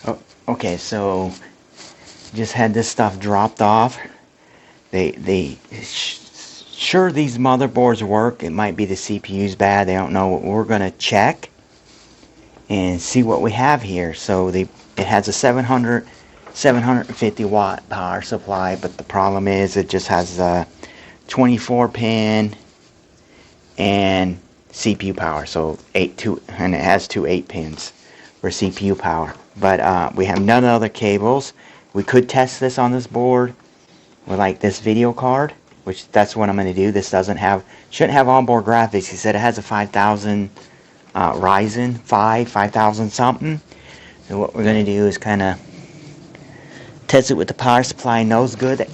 Oh, okay, so just had this stuff dropped off. Sure, these motherboards work. It might be the CPU's bad. They don't know. We're gonna check and see what we have here. So it has a 750 watt power supply, but the problem is it just has a 24 pin and CPU power. So and it has two 8 pins for CPU power. But we have none other cables. We could test this on this board with like this video card, which that's what I'm going to do. This shouldn't have onboard graphics. He said it has a 5000 Ryzen 5000 something. So what we're going to do is kind of test it with the power supply. Knows good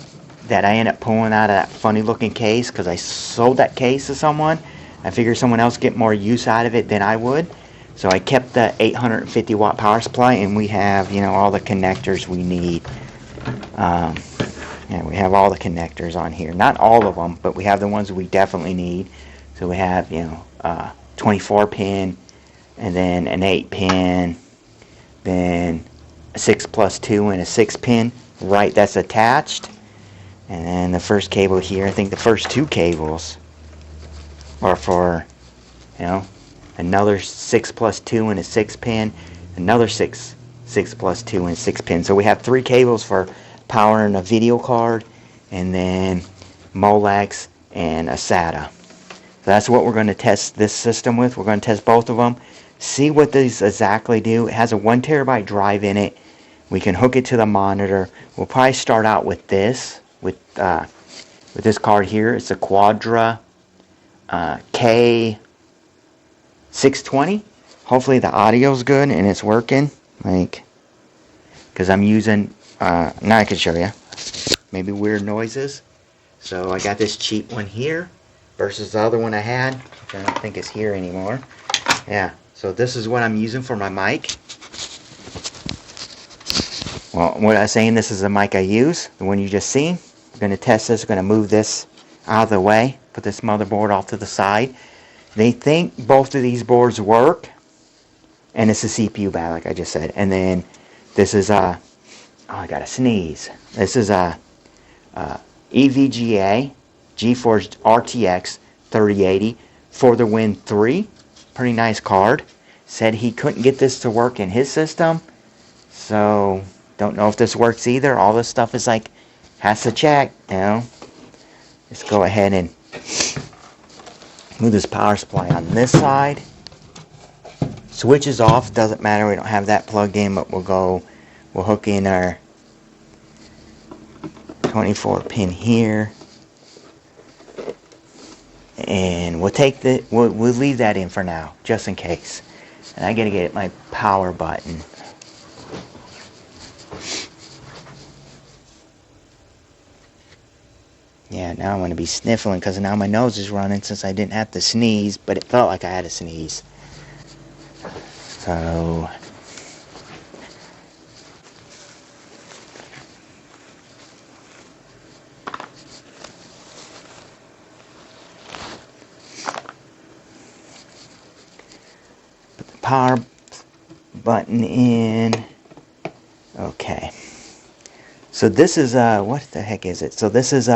that I end up pulling out of that funny looking case because I sold that case to someone. I figured someone else get more use out of it than I would. So I kept the 850 watt power supply, and we have, all the connectors we need. Yeah, we have all the connectors on here. Not all of them, but we have the ones we definitely need. So we have, 24 pin, and then an 8 pin, then a 6+2 and a 6 pin. Right, that's attached. And then the first cable here, I think the first two cables are for, another 6+2 and a 6 pin, another 6+2 and 6 pin. So we have 3 cables for powering a video card, and then Molex and a SATA. So that's what we're going to test this system with. We're going to test both of them, see what these exactly do. It has a 1 terabyte drive in it. We can hook it to the monitor. We'll probably start out with this, with this card here. It's a Quadra K620. Hopefully the audio's good and it's working. Because I'm using, now I can show you. Maybe weird noises. So I got this cheap one here versus the other one I had, which I don't think is here anymore. Yeah, so this is what I'm using for my mic. Well, what I was saying, this is the mic I use, the one you just seen. I'm going to test this. I'm going to move this out of the way, put this motherboard off to the side. They think both of these boards work, and it's a CPU bad, like I just said. And then this is I gotta sneeze. This is a EVGA GeForce RTX 3080 for the Win 3. Pretty nice card. Said he couldn't get this to work in his system, so don't know if this works either. All this stuff is has to check. Let's go ahead and move this power supply on this side. Switch is off. Doesn't matter. We don't have that plugged in, but we'll hook in our 24 pin here, and we'll leave that in for now, just in case. And I gotta get my power button. Yeah, now I'm going to be sniffling because now my nose is running since I didn't have to sneeze, but it felt like I had to sneeze. So put the power button in. Okay. So this is what the heck is it? So this is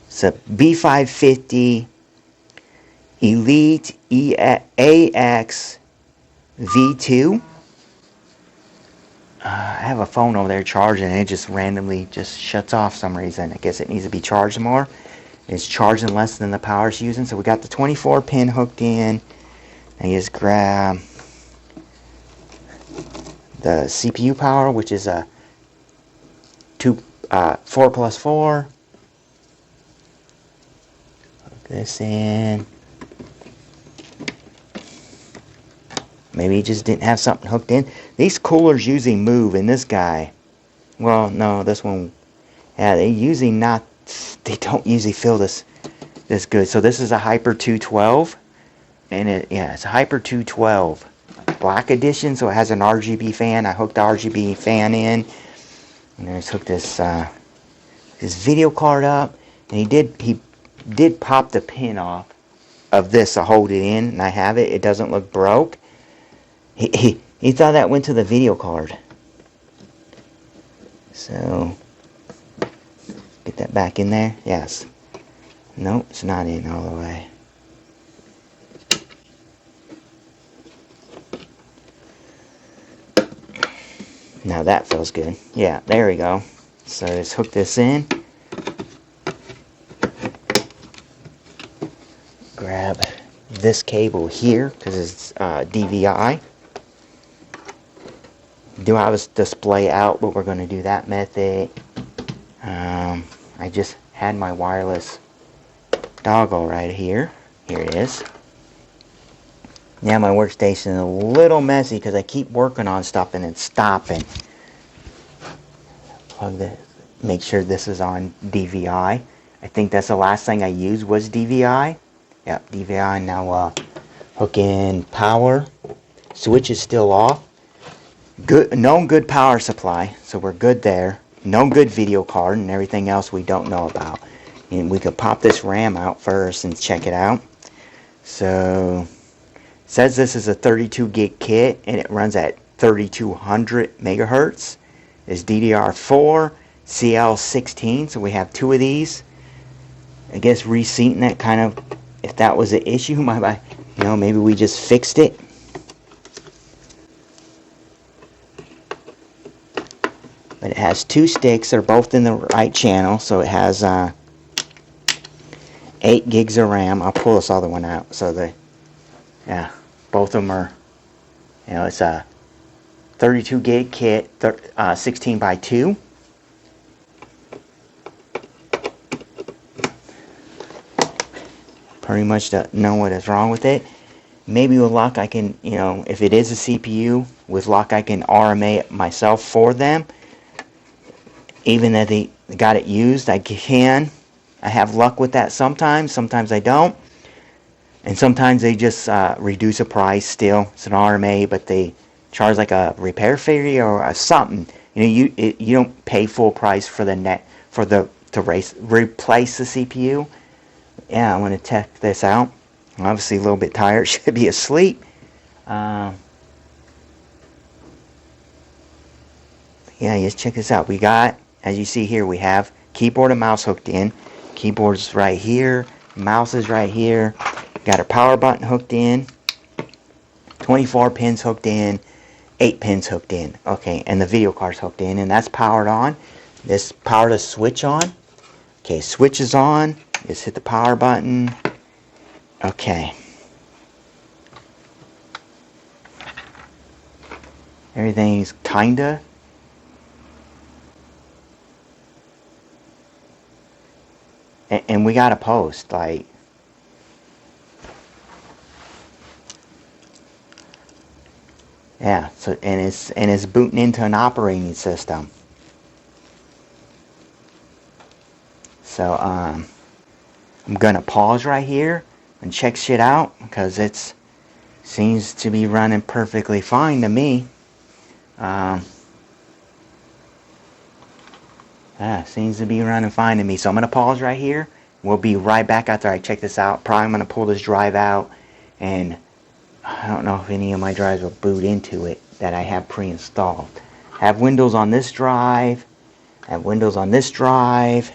it's a B550 Elite AX V2. I have a phone over there charging, and it just randomly just shuts off for some reason. I guess it needs to be charged more. It's charging less than the power it's using. So we got the 24 pin hooked in. I just grab the CPU power, which is a 4+4. Hook this in. Maybe he just didn't have something hooked in. These coolers usually move, and this guy, well, no, this one, yeah, they don't usually feel this good. So this is a Hyper 212, and it's a Hyper 212 Black Edition, so it has an RGB fan. I hooked the RGB fan in, and then just hooked this video card up, and he did pop the pin off of this to hold it in, and I have it. It doesn't look broke. He He thought that went to the video card. So, get that back in there. Yes. Nope, it's not in all the way. Now that feels good. Yeah, there we go. So let's hook this in. Grab this cable here because it's DVI. Do have a display out, but we're going to do that method. I just had my wireless dongle right here. Here it is. Now my workstation is a little messy because I keep working on stuff and it's stopping. Plug this. Make sure this is on DVI. I think that's the last thing I used was DVI. Yep, DVI. Now hook in power. Switch is still off. Good, no good power supply, so we're good there. No good video card, and everything else we don't know about. And we could pop this RAM out first and check it out. So, it says this is a 32 gig kit, and it runs at 3200 megahertz. It's DDR4, CL16, so we have two of these. I guess reseating that kind of, if that was the issue, maybe we just fixed it. But it has two sticks. They're both in the right channel, so it has 8 gigs of RAM. I'll pull this other one out. So both of them are, it's a 32 gig kit, 16 by 2. Pretty much don't know what is wrong with it. Maybe with luck I can, if it is a CPU, with luck I can RMA it myself for them. Even that they got it used, I can. I have luck with that sometimes. Sometimes I don't. And sometimes they just reduce a price still. It's an RMA, but they charge like a repair fee or something. You don't pay full price for the replace the CPU. Yeah, I'm gonna check this out. I'm obviously a little bit tired. Should be asleep. Yeah, just check this out. We got, as you see here, we have keyboard and mouse hooked in. Keyboard's right here. Mouse is right here. Got our power button hooked in. 24 pins hooked in. 8 pins hooked in. Okay, and the video card's hooked in, and that's powered on. This powered a switch on. Okay, switch is on. Just hit the power button. Okay. Everything's kinda. And we got a post, like, yeah. So and it's booting into an operating system. So I'm gonna pause right here and check shit out because it seems to be running perfectly fine to me. Seems to be running fine to me. So I'm going to pause right here. We'll be right back after I check this out. Probably I'm going to pull this drive out. And I don't know if any of my drives will boot into it that I have pre-installed. I have Windows on this drive. I have Windows on this drive.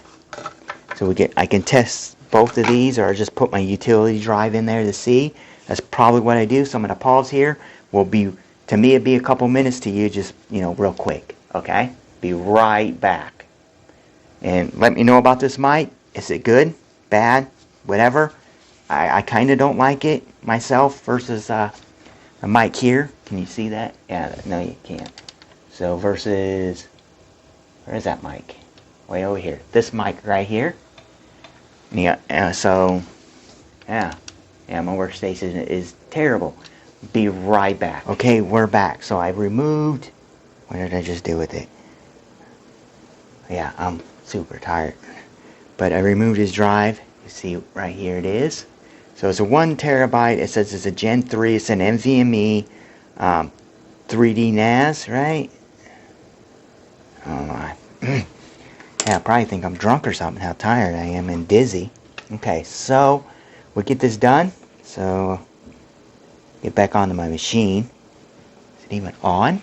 So I can test both of these, or just put my utility drive in there to see. That's probably what I do. So I'm going to pause here. To me it'd be a couple minutes, to you just, real quick. Okay? Be right back. And let me know about this mic. Is it good? Bad? Whatever. I kind of don't like it myself versus a mic here. Can you see that? Yeah, no you can't. So versus, where is that mic? Way over here. This mic right here. Yeah, my workstation is terrible. Be right back. Okay, we're back. So I removed, what did I just do with it? Yeah, I'm super tired. But I removed his drive. You see right here it is. So it's a 1 terabyte. It says it's a Gen 3. It's an NVMe 3D NAS, right? Oh my. Yeah, I probably think I'm drunk or something, how tired I am and dizzy. Okay, so we'll get this done. So get back onto my machine. even on?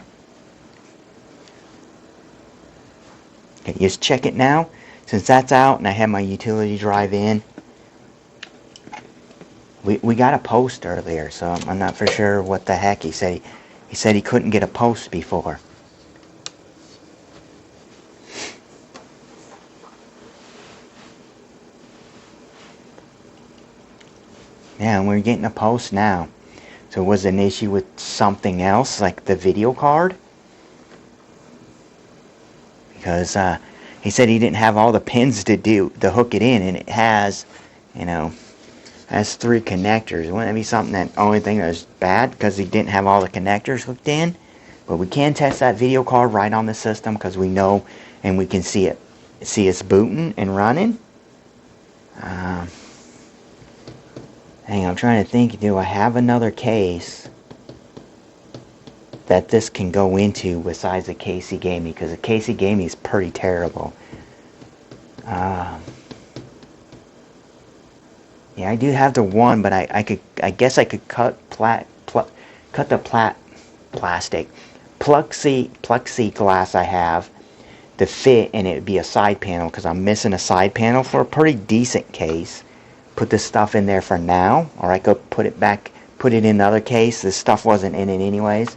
Okay, just check it now. Since that's out and I have my utility drive in, we got a post earlier, so I'm not for sure what the heck he said. He said he couldn't get a post before. Yeah, and we're getting a post now. So was it an issue with something else, like the video card? Because he said he didn't have all the pins to hook it in, and it has, you know, has 3 connectors. Wouldn't that be something that only thing that was bad because he didn't have all the connectors hooked in? But we can test that video card right on the system because we know and we can see it's booting and running. Hang on, I'm trying to think. Do I have another case that this can go into besides the case he gave me? Because the case he gave me is pretty terrible. Yeah, I do have the one, but I guess I could cut the plastic plexiglass I have to fit, and it would be a side panel because I'm missing a side panel for a pretty decent case. Put this stuff in there for now, or I could put it in another case. This stuff wasn't in it anyways,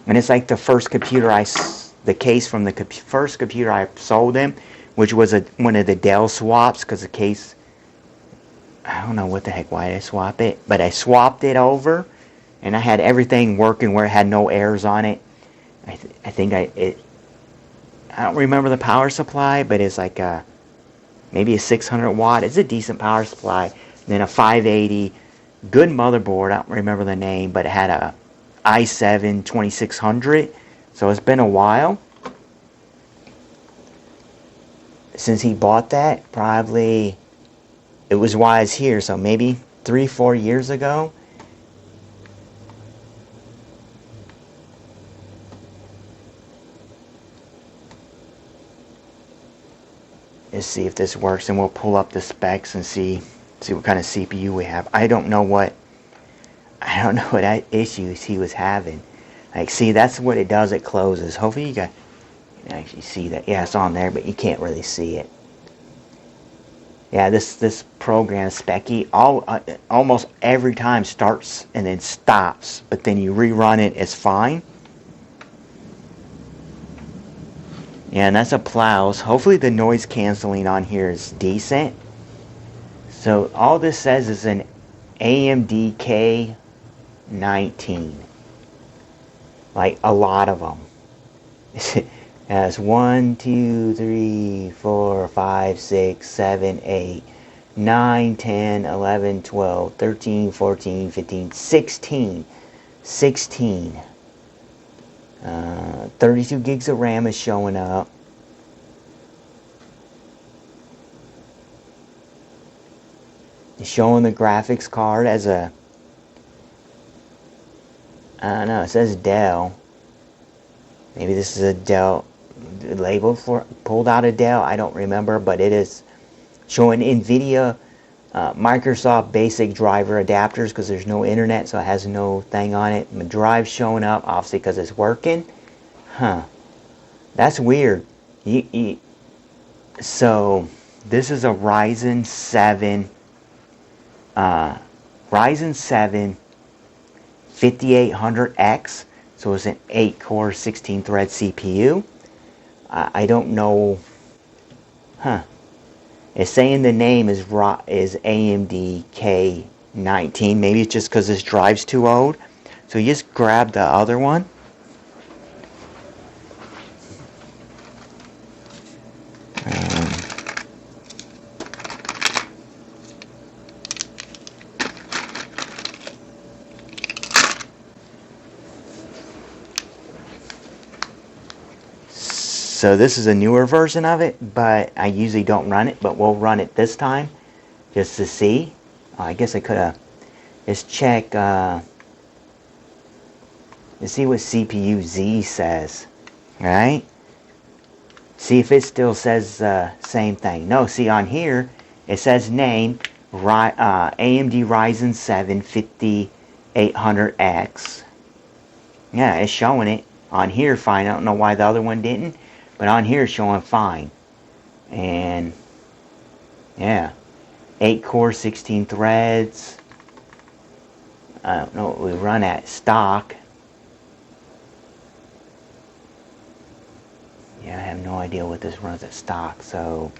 and it's like the first computer the case from the first computer I sold him, which was one of the Dell swaps, because the case, I don't know what the heck, why did I swap it? But I swapped it over, and I had everything working where it had no errors on it. I don't remember the power supply, but it's like maybe a 600 watt. It's a decent power supply. And then a 580, good motherboard. I don't remember the name, but it had a i7 2600. So it's been a while since he bought that. Probably it was while I was here, so maybe 3-4 years ago. Let's see if this works, and we'll pull up the specs and see what kind of CPU we have. I don't know what issues he was having. Like, see, that's what it does. It closes. Hopefully you can actually see that. Yeah, it's on there, but you can't really see it. Yeah, this program, Specky, almost every time starts and then stops, but then you rerun it, it's fine. Yeah, and that's a Plows. Hopefully the noise canceling on here is decent. So all this says is an AMD K19. Like a lot of them. It has 1, 2, 3, 4, 5, 6, 7, 8, 9, 10, 11, 12, 13, 14, 15, 16. 32 gigs of RAM is showing up. It's showing the graphics card as a, I don't know, it says Dell. Maybe this is a Dell label for, pulled out of Dell, I don't remember, but it is showing NVIDIA Microsoft basic driver adapters because there's no internet, so it has no thing on it. My drive's showing up, obviously, because it's working. Huh. That's weird. So, this is a Ryzen 7 5800X. So it's an 8-core, 16-thread CPU. I don't know. Huh. It's saying the name is AMD K19. Maybe it's just because this drive's too old. So you just grab the other one. So this is a newer version of it, but I usually don't run it, but we'll run it this time just to see. I guess I could have just check to see what CPU Z says, right? See if it still says the same thing. No, see on here it says name AMD Ryzen 7 5800X. Yeah, it's showing it on here fine. I don't know why the other one didn't, but on here it's showing fine. And yeah, 8 core, 16 threads. I don't know what we run at stock. Yeah, I have no idea what this runs at stock. So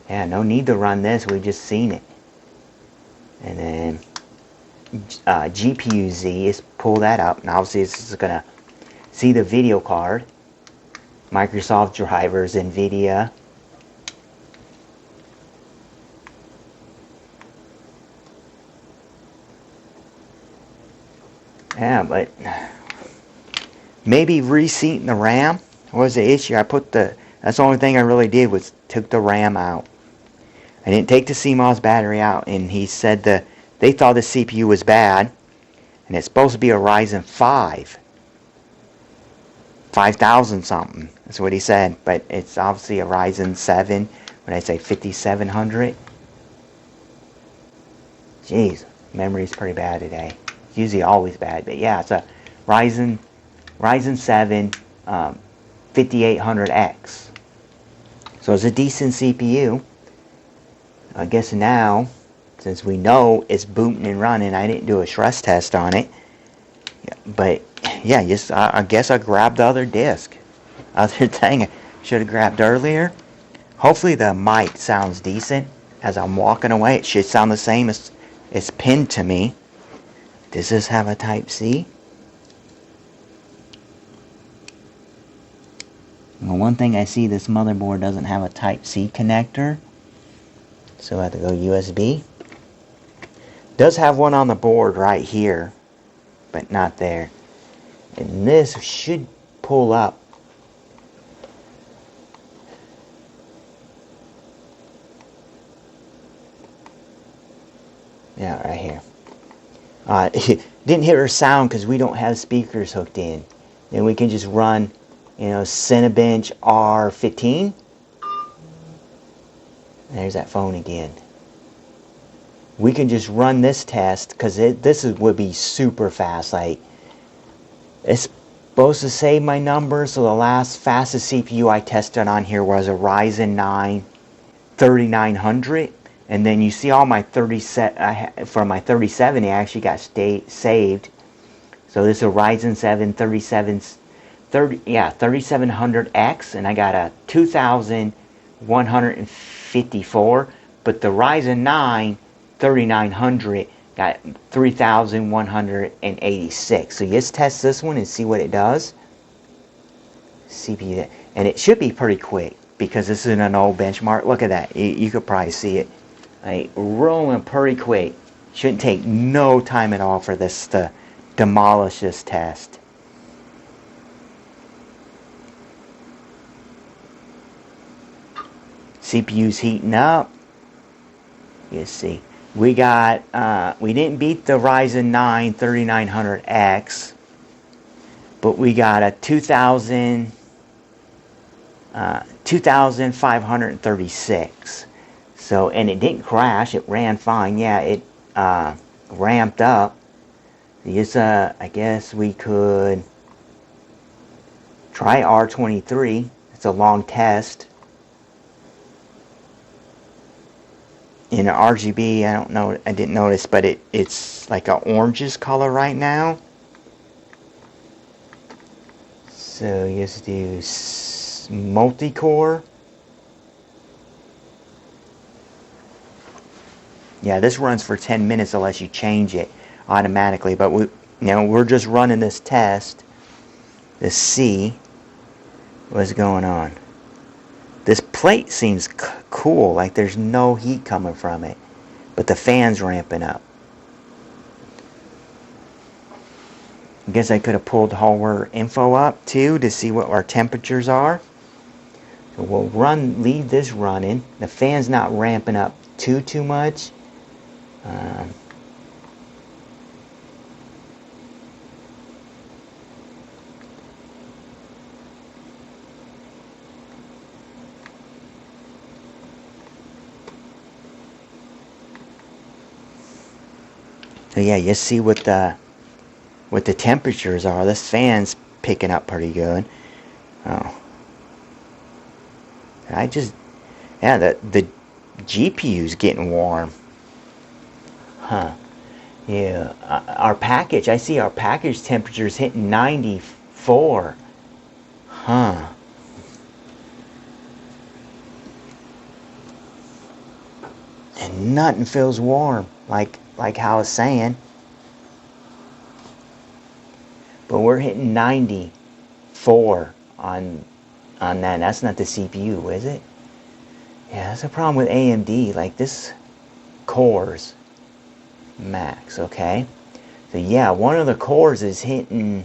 yeah, no need to run this. We've just seen it. And then GPU-Z is pull that up. And obviously this is gonna see the video card, Microsoft drivers, NVIDIA. Yeah, but maybe reseating the RAM was the issue. That's the only thing I really did was took the RAM out. I didn't take the CMOS battery out, and he said they thought the CPU was bad, and it's supposed to be a Ryzen 5000 something. That's what he said, but it's obviously a Ryzen 7. When I say 5700, jeez, memory's pretty bad today. It's usually always bad, but yeah, it's a Ryzen 7 5800X. So it's a decent CPU. I guess now, since we know it's booting and running, I didn't do a stress test on it. But yeah, I guess I grabbed the other disc. Other thing I should have grabbed earlier. Hopefully the mic sounds decent as I'm walking away. It should sound the same as it's pinned to me. Does this have a Type-C? Well, one thing I see, this motherboard doesn't have a Type-C connector. So I have to go USB. Does have one on the board right here, but not there. And this should pull up. Yeah, right here. It didn't hear a sound because we don't have speakers hooked in. Then we can just run, Cinebench R15. There's that phone again. We can just run this test because this would be super fast. Like, it's supposed to save my numbers. So the last fastest CPU I tested on here was a Ryzen 9 3900. And then you see all my 37 for my 3070 I actually got saved. So this is a Ryzen 7 3700X, and I got a 2154. But the Ryzen 9 3900 got 3186. So let's test this one and see what it does. CPU, and it should be pretty quick because this is an old benchmark. Look at that. You could probably see it. Like, rolling pretty quick. Shouldn't take no time at all for this to demolish this test. CPU's heating up. You see, we didn't beat the Ryzen 9 3900X, but we got a 2536. So, and it didn't crash. It ran fine. Yeah, it ramped up. I guess we could try R23. It's a long test. In RGB, I don't know, I didn't notice, but it's like an orangish color right now. So you just do multi-core. Yeah, this runs for 10 minutes unless you change it automatically. But we're just running this test to see what's going on. This plate seems cool, like there's no heat coming from it, but the fan's ramping up. I guess I could have pulled hardware info up too to see what our temperatures are. So we'll leave this running. The fan's not ramping up too much. So yeah, you see what the what the temperatures are. This fan's picking up pretty good. Oh, yeah, the GPU's getting warm. Huh. Yeah, I see our package temperature's hitting 94. Huh. And nothing feels warm, like how I was saying. But we're hitting 94 on that. That's not the CPU, is it? Yeah, that's a problem with AMD. Like this cores max, okay? So yeah, one of the cores is hitting,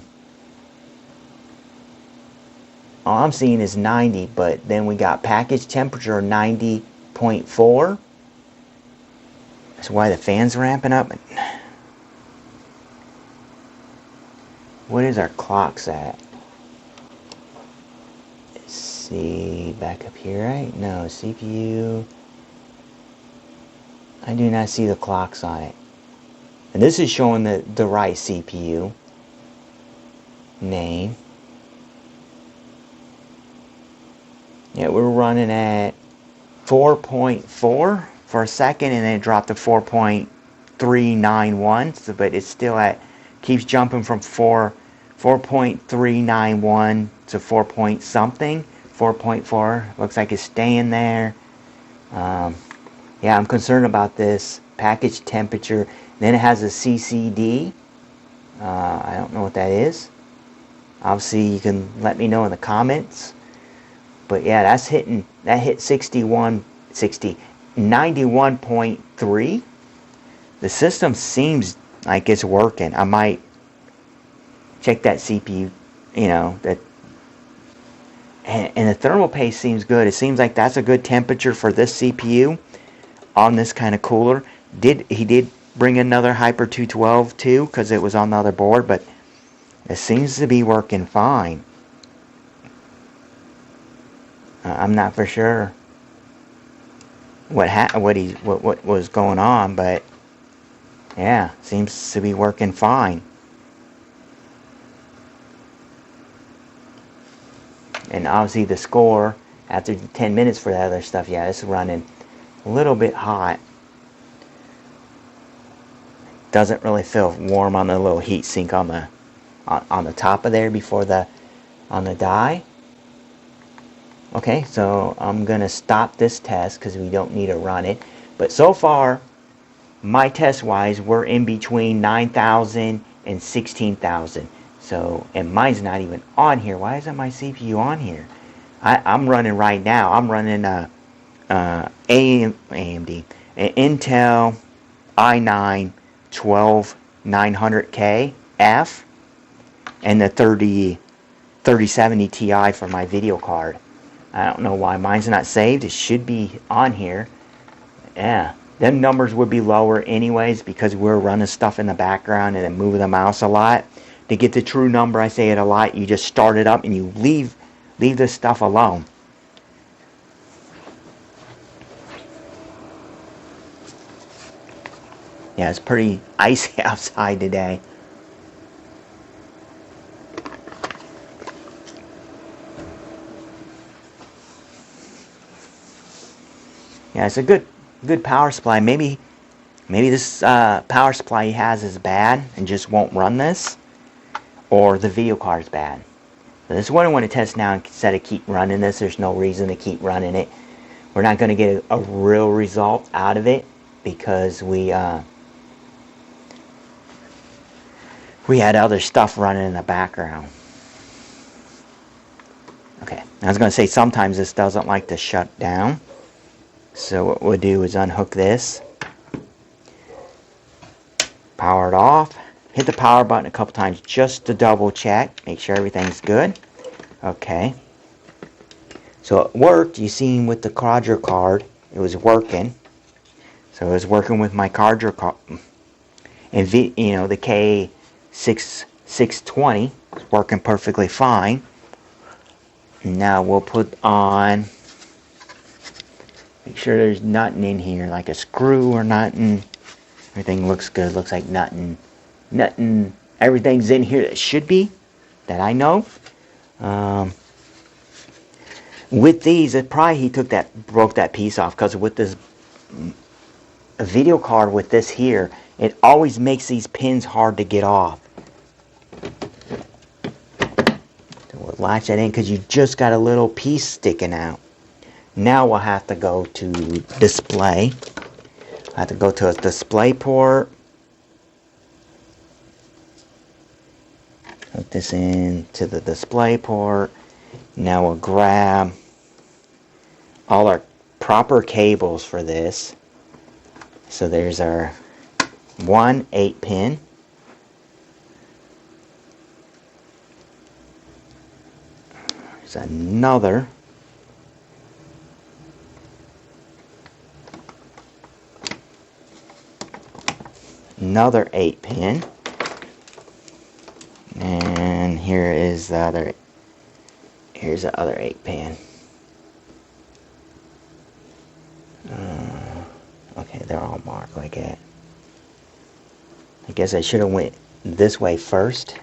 all I'm seeing is 90, but then we got package temperature 90.4. That's why the fan's ramping up. What is our clocks at? Let's see, back up here, right? No, CPU. I do not see the clocks on it. And this is showing the right CPU name. Yeah, we're running at 4.4 for a second, and then it dropped to 4.391. So, but it's still keeps jumping from 4.391 to 4 point something. 4.4 looks like it's staying there. Yeah, I'm concerned about this package temperature. Then it has a CCD. I don't know what that is. Obviously, you can let me know in the comments. But yeah, that hit 91.3. The system seems like it's working. I might check that CPU, that. And the thermal paste seems good. It seems like that's a good temperature for this CPU on this kind of cooler. He did bring another Hyper 212 too, because it was on the other board, but it seems to be working fine. I'm not for sure what was going on, but yeah, seems to be working fine. And obviously the score after 10 minutes for that other stuff, yeah, it's running a little bit hot. Doesn't really feel warm on the little heat sink on the top of there on the die. Okay, so I'm gonna stop this test because we don't need to run it. But so far, my test wise, we're in between 9,000 and 16,000. So, and mine's not even on here. Why isn't my CPU on here? I'm running right now. I'm running AMD, an Intel i9 12900K F, and the 3070 Ti for my video card. I don't know why mine's not saved. It should be on here. Yeah, them numbers would be lower anyways because we're running stuff in the background and then moving the mouse a lot. To get the true number, I say it a lot, you just start it up and you leave this stuff alone. Yeah, it's pretty icy outside today. Yeah, it's a good power supply. Maybe this power supply he has is bad and just won't run this, or the video card is bad. So this is what I want to test now instead of keep running this. There's no reason to keep running it. We're not going to get a real result out of it because we had other stuff running in the background. Okay, I was going to say sometimes this doesn't like to shut down. So what we'll do is unhook this, power it off, hit the power button a couple times just to double check, make sure everything's good. Okay, so it worked. You seen with the Quadro card, it was working. So it was working with my Quadro card, and the K620 is working perfectly fine. Now we'll put on. Make sure there's nothing in here, like a screw or nothing. Everything looks good. Looks like nothing everything's in here that should be, that I know. With these, it probably he broke that piece off, because with this video card with this here, it always makes these pins hard to get off. So we'll latch that in because you just got a little piece sticking out. Now we'll have to go to display. I have to go to a display port. Hook this in to the display port. Now we'll grab all our proper cables for this. So there's our 1 8-pin. There's another 8-pin. And here is the other. Here's the other 8-pin. Okay, they're all marked like that. I guess I should have went this way first.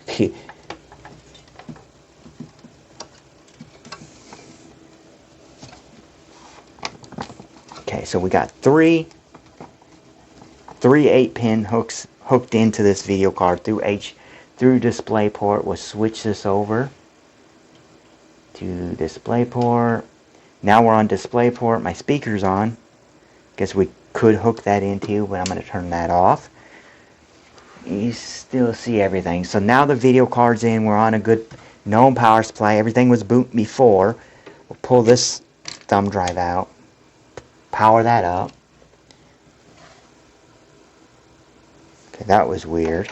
Okay, so we got three 8-pin hooks hooked into this video card through DisplayPort. We'll switch this over to DisplayPort. Now we're on DisplayPort. My speaker's on. Guess we could hook that into, but I'm going to turn that off. You still see everything. So now the video card's in. We're on a good known power supply. Everything was booting before. We'll pull this thumb drive out. Power that up. Okay, that was weird.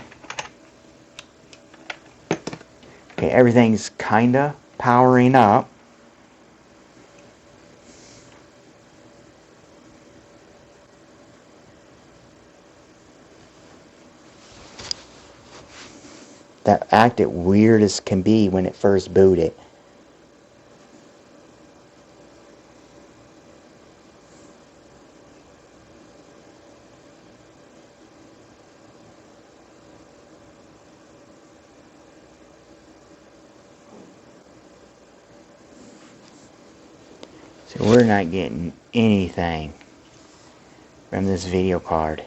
Okay, everything's kinda powering up. That acted weird as can be when it first booted. So we're not getting anything from this video card.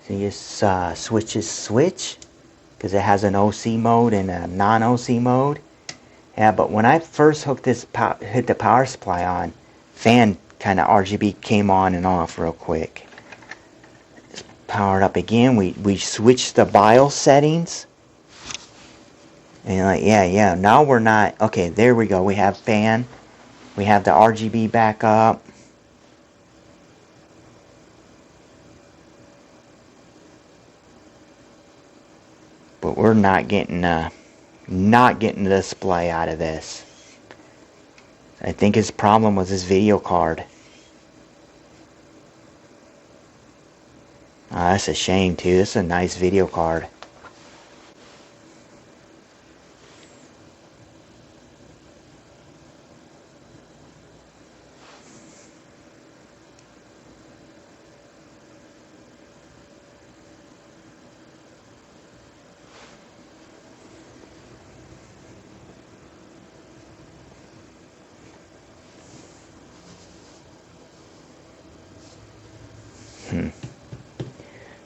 So you just switch because it has an OC mode and a non-OC mode. Yeah, but when I first hooked this hit the power supply on, fan kind of RGB came on and off real quick. Just power it up again. We switched the BIOS settings. And like, yeah, now we're not, okay, there we go. We have fan. We have the RGB back up. But we're not getting the display out of this. I think his problem was his video card. Oh, that's a shame too. This is a nice video card.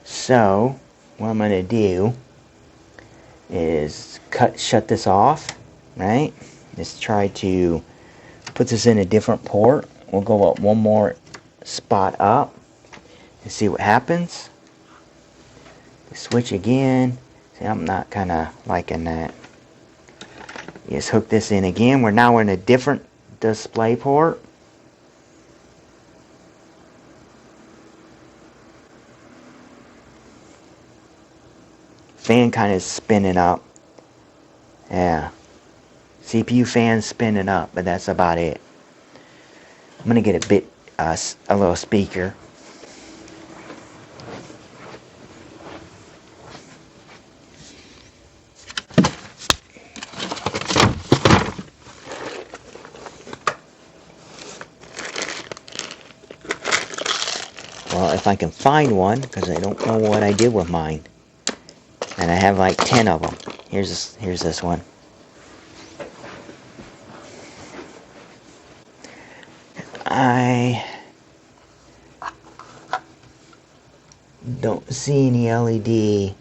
So, what I'm going to do is shut this off, right? Let's try to put this in a different port. We'll go up one more spot up and see what happens. Switch again. See, I'm not kind of liking that. Just hook this in again. We're now in a different display port. Fan kind of spinning up. Yeah. CPU fan spinning up, but that's about it. I'm going to get a little speaker. Well, if I can find one, because I don't know what I did with mine. And I have like 10 of them. Here's this one. I don't see any LED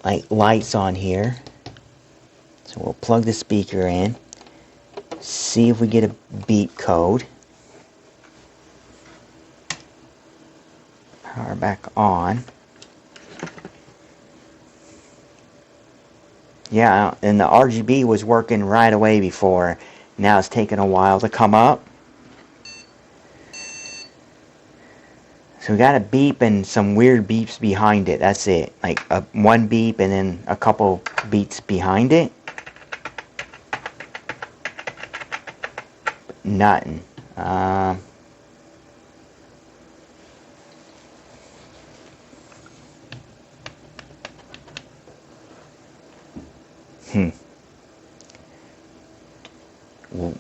like lights on here. So we'll plug the speaker in. See if we get a beep code. Power back on. Yeah, and the RGB was working right away before. Now it's taking a while to come up. So we got a beep and some weird beeps behind it. That's it. Like one beep and then a couple beeps behind it. Nothing.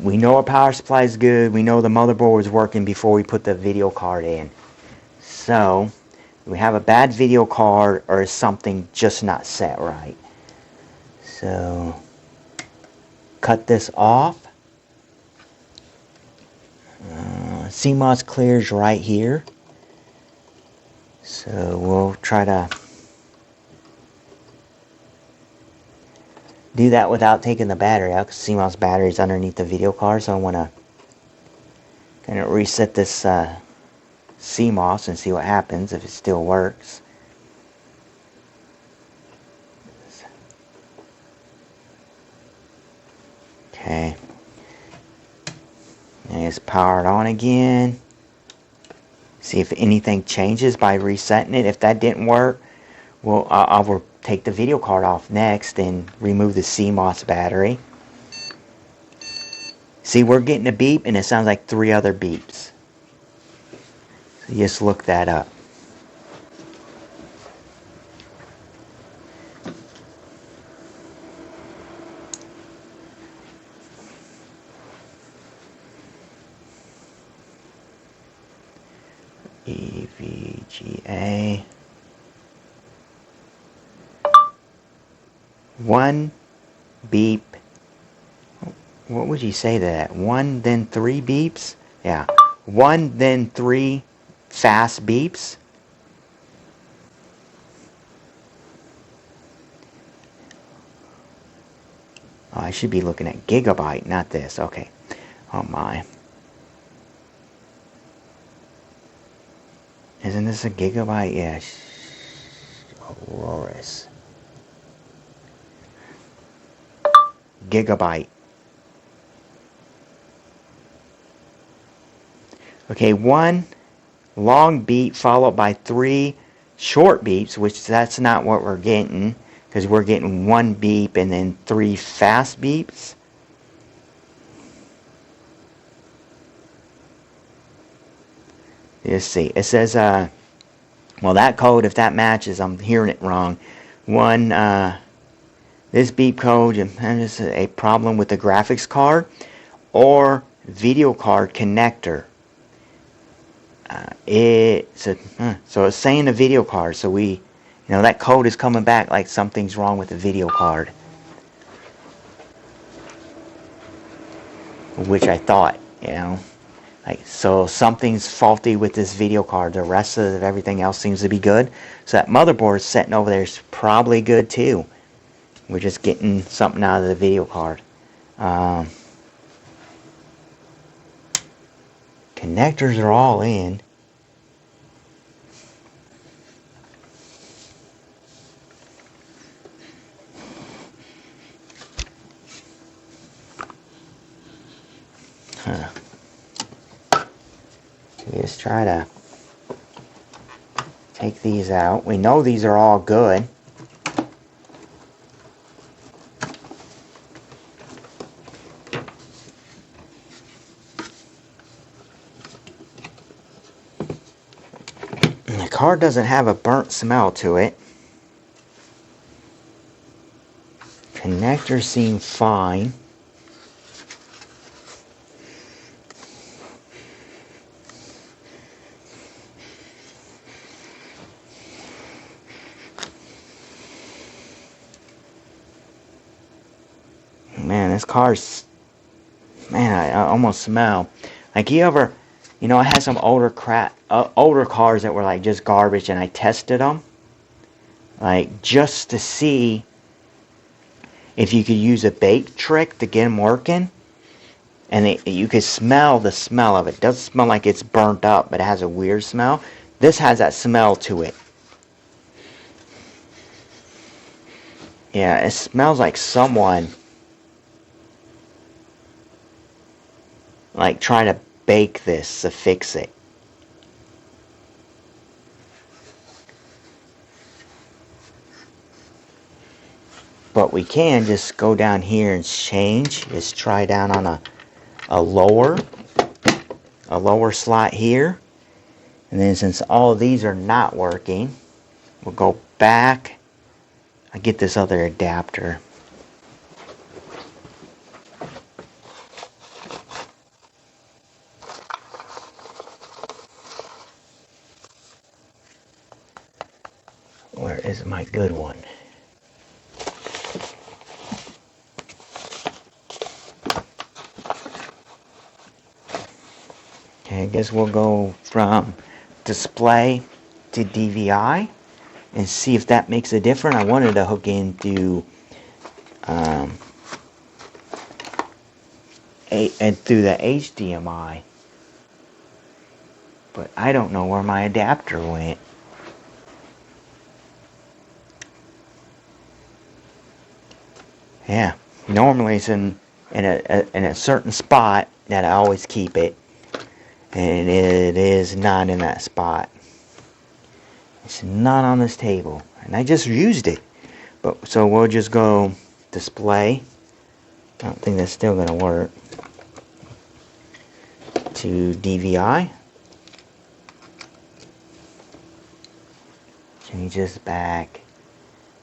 We know our power supply is good. We know the motherboard was working before we put the video card in. So, we have a bad video card or is something just not set right. So, cut this off. CMOS clears right here. So, we'll try to do that without taking the battery out, because CMOS battery is underneath the video card. So I want to kind of reset this CMOS and see what happens, if it still works. Okay. And it's powered on again. See if anything changes by resetting it. If that didn't work, well, I will take the video card off next and remove the CMOS battery. See, we're getting a beep and it sounds like 3 other beeps. So just look that up. EVGA. 1 beep. What would you say to that? 1, then 3 beeps? Yeah. 1, then 3 fast beeps. Oh, I should be looking at gigabyte, not this. Okay. Oh my. Isn't this a gigabyte? Yeah. Auroras. Gigabyte. Okay, 1 long beep followed by 3 short beeps, which that's not what we're getting, because we're getting 1 beep and then 3 fast beeps. Let's see. It says, well, that code, if that matches, I'm hearing it wrong. This beep code is a problem with the graphics card or video card connector. So it's saying the video card. So that code is coming back like something's wrong with the video card, which I thought, like, so something's faulty with this video card. The rest of everything else seems to be good. So that motherboard sitting over there is probably good too. We're just getting something out of the video card. Connectors are all in. Let's try to take these out. We know these are all good. The card doesn't have a burnt smell to it. Connectors seem fine. this car's, man, I almost smell. Like, you ever, I had some older older cars that were like just garbage, and I tested them, like just to see if you could use a bake trick to get them working, and you could smell the smell of it. It doesn't smell like it's burnt up, but it has a weird smell. This has that smell to it. Yeah, it smells like someone like trying to bake this to fix it. But we can just go down here and change. Just try down on a lower slot here. And then since all of these are not working, we'll go back. I get this other adapter. Where is my good one? Okay, I guess we'll go from display to DVI and see if that makes a difference. I wanted to hook into and through the HDMI, but I don't know where my adapter went. Yeah, normally it's in a certain spot that I always keep it, and it is not in that spot. It's not on this table, and I just used it. But so we'll just go display. I don't think that's still gonna work. To DVI. Change this back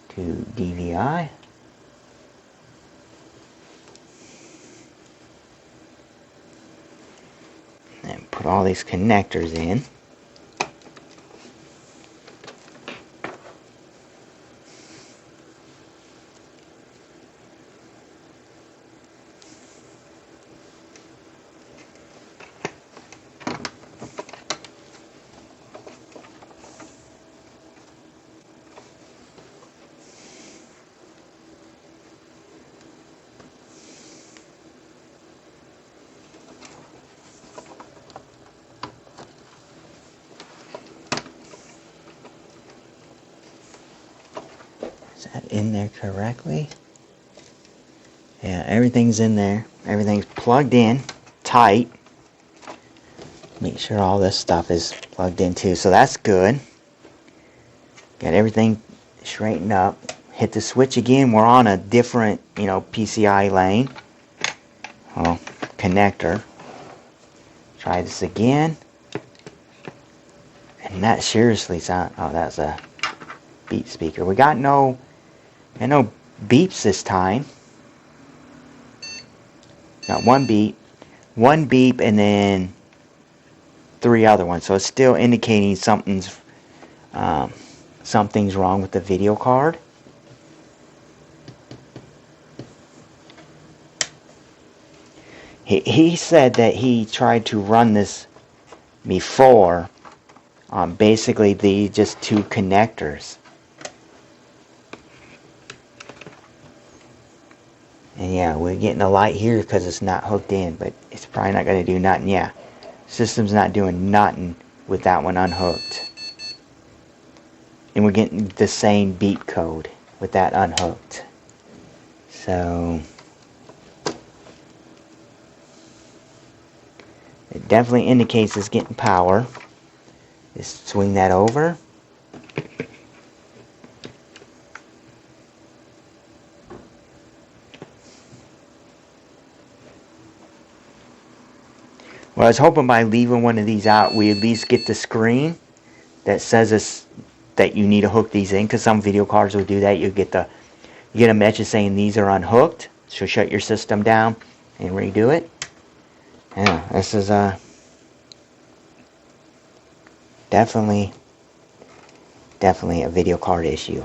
to DVI. And put all these connectors in. Is that in there correctly? Yeah, everything's in there. Everything's plugged in, tight. Make sure all this stuff is plugged in too, so that's good. Got everything straightened up. Hit the switch again. We're on a different, PCI lane. Well, connector. Try this again. And that seriously sound. Oh, that's a beep speaker. We got no beeps this time. Got one beep, and then 3 other ones. So it's still indicating something's wrong with the video card. He said that he tried to run this before on basically just 2 connectors. And yeah, we're getting a light here because it's not hooked in, but it's probably not going to do nothing. Yeah, system's not doing nothing with that one unhooked. And we're getting the same beep code with that unhooked. So it definitely indicates it's getting power. Just swing that over. Well, I was hoping by leaving one of these out, we at least get the screen that says that you need to hook these in, because some video cards will do that. You get a message saying these are unhooked, so shut your system down and redo it. Yeah, this is definitely a video card issue,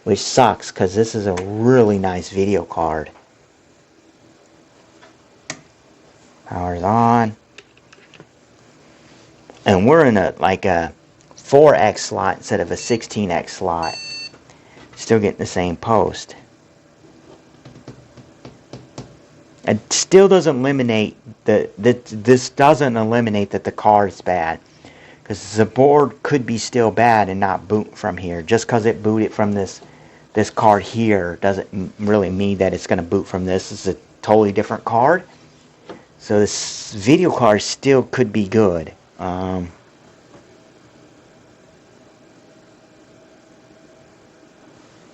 which sucks because this is a really nice video card. Power's on. And we're in a 4x slot instead of a 16x slot. Still getting the same post. It still doesn't eliminate this doesn't eliminate that the card's bad, because the board could be still bad and not boot from here. Just because it booted from this card here doesn't really mean that it's going to boot from this. This is a totally different card. So this video card still could be good. I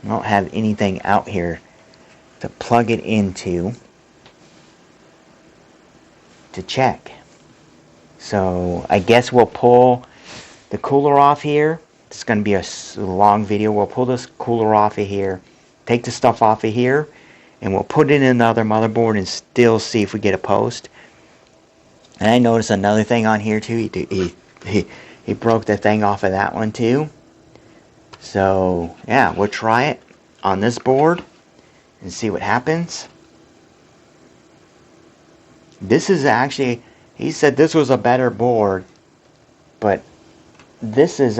don't have anything out here to plug it into to check. So I guess we'll pull the cooler off here. It's going to be a long video. We'll pull this cooler off of here, take the stuff off of here, and we'll put it in another motherboard and still see if we get a post. And I noticed another thing on here too. He broke the thing off of that one too. So yeah, we'll try it on this board and see what happens. This is actually, he said this was a better board, but this is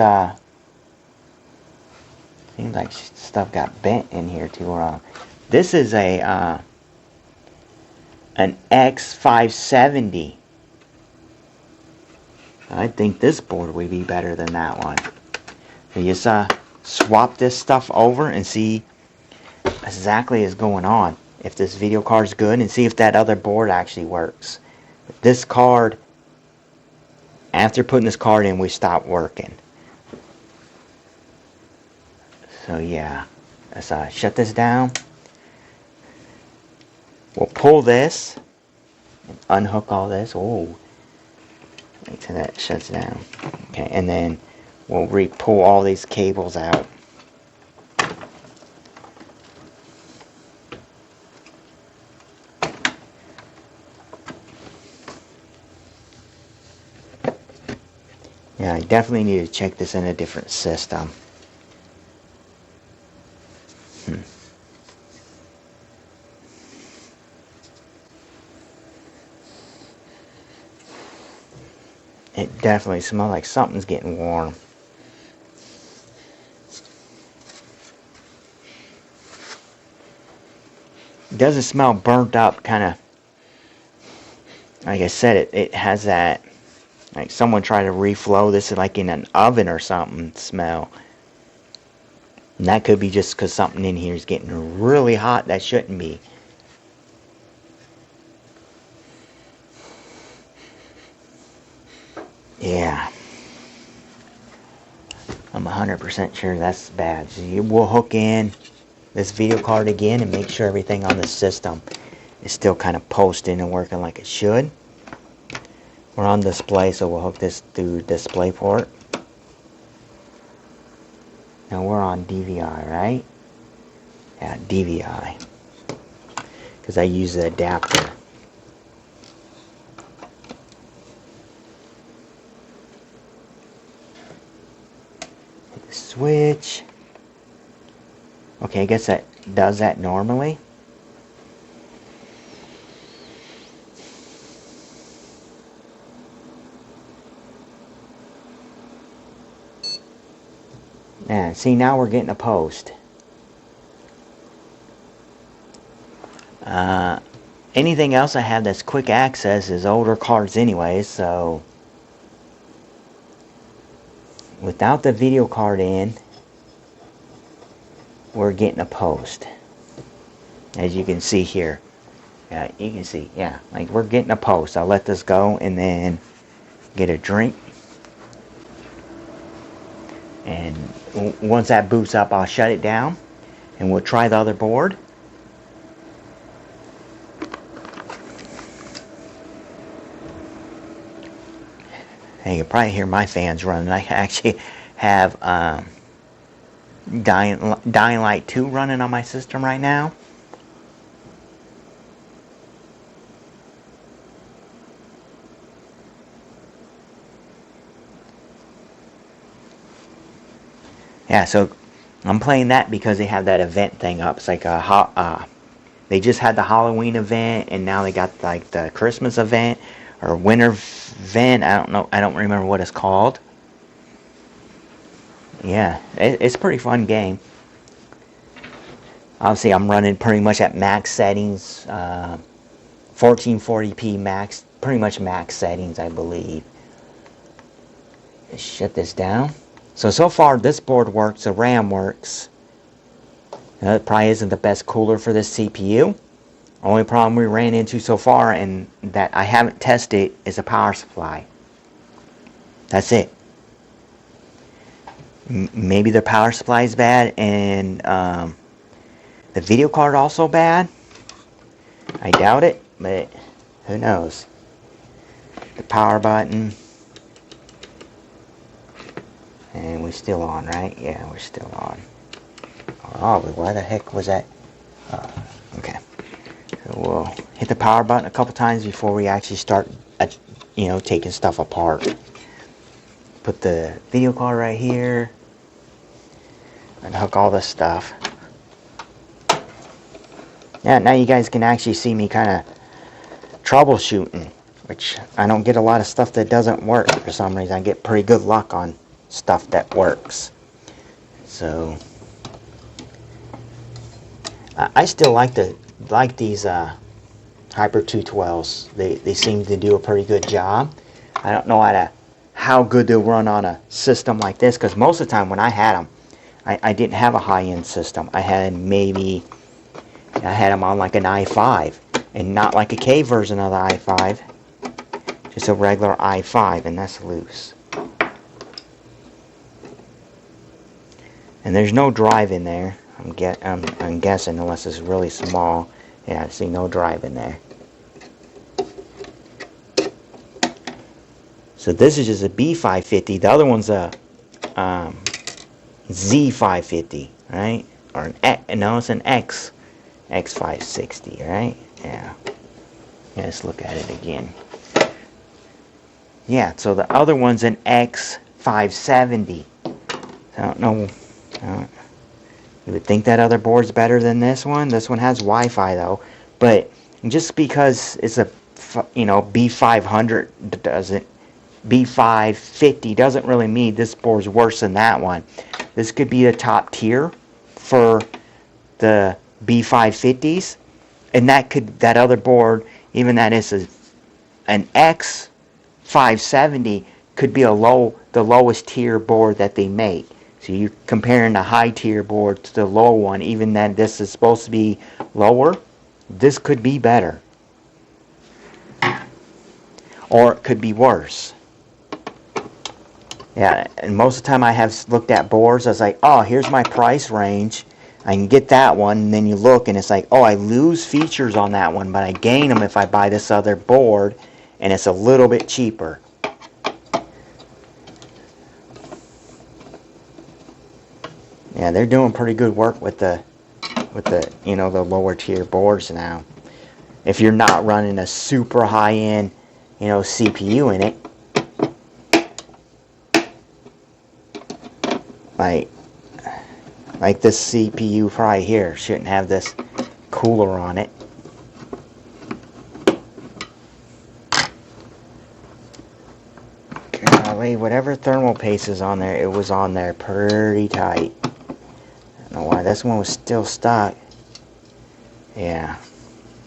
seems like stuff got bent in here too wrong. This is a an X570. I think this board would be better than that one. So you just swap this stuff over and see exactly what's going on. If this video card is good, and see if that other board actually works. This card, after putting this card in, we stopped working. So yeah, let's shut this down. We'll pull this and unhook all this. Oh, wait till that shuts down. Okay, and then we'll re-pull all these cables out. Yeah, I definitely need to check this in a different system. It definitely smells like something's getting warm. It doesn't smell burnt up, kind of. Like I said, it has that, like someone tried to reflow this like in an oven or something smell. And that could be just because something in here is getting really hot that shouldn't be. Yeah. I'm 100% sure that's bad. So we'll hook in this video card again and make sure everything on the system is still kind of posting and working like it should. We're on display, so we'll hook this through DisplayPort. Now we're on DVI, right? Yeah, DVI. Because I use the adapter. Hit the switch. Okay, I guess that does that normally. And see, now we're getting a post. Anything else I have that's quick access is older cards anyway, so without the video card in, we're getting a post. As you can see here. Yeah, you can see, yeah, like we're getting a post. I'll let this go and then get a drink. And once that boots up, I'll shut it down and we'll try the other board. And you can probably hear my fans running. I actually have Dying Light 2 running on my system right now. Yeah, so I'm playing that because they have that event thing up. It's like a They just had the Halloween event, and now they got like the Christmas event or winter event. I don't know. I don't remember what it's called. Yeah, it's a pretty fun game. Obviously, I'm running pretty much at max settings, 1440p max, pretty much max settings, I believe. Let's shut this down. So far this board works, the RAM works. It probably isn't the best cooler for this CPU. Only problem we ran into so far, and that I haven't tested, is a power supply. That's it. Maybe the power supply is bad, and the video card also bad. I doubt it, but who knows. The power button. And we're still on, right? Yeah, we're still on. Oh, but why the heck was that? Okay. So we'll hit the power button a couple times before we actually start, taking stuff apart. Put the video card right here. And hook all this stuff. Yeah, now you guys can actually see me kind of troubleshooting, which I don't get a lot of stuff that doesn't work for some reason. I get pretty good luck on stuff that works. So I still like these Hyper 212s. They seem to do a pretty good job. I don't know how good they'll run on a system like this, because most of the time when I had them, I didn't have a high-end system. I had them on like an i5, and not like a K version of the i5, just a regular i5, and that's loose. And there's no drive in there. I'm guessing, unless it's really small. Yeah, I see no drive in there. So this is just a B550. The other one's a Z550, right? Or an X, no, it's an X560, right? Yeah. Let's look at it again. Yeah, so the other one's an X570. I don't know. You would think that other board's better than this one. This one has Wi-Fi though, but just because it's a B500 B550 doesn't really mean this board's worse than that one. This could be the top tier for the B550s, and that other board, even that is an X570, could be the lowest tier board that they make. So you're comparing the high tier board to the low one, even then this is supposed to be lower, this could be better. Or it could be worse. Yeah, and most of the time I have looked at boards, I was like, oh, here's my price range. I can get that one, and then you look and it's like, oh, I lose features on that one, but I gain them if I buy this other board, and it's a little bit cheaper. Yeah, they're doing pretty good work with the the lower tier boards now. If you're not running a super high end, CPU in it, like this CPU right here shouldn't have this cooler on it. Golly, whatever thermal paste is on there, it was on there pretty tight. I don't know why this one was still stuck. Yeah,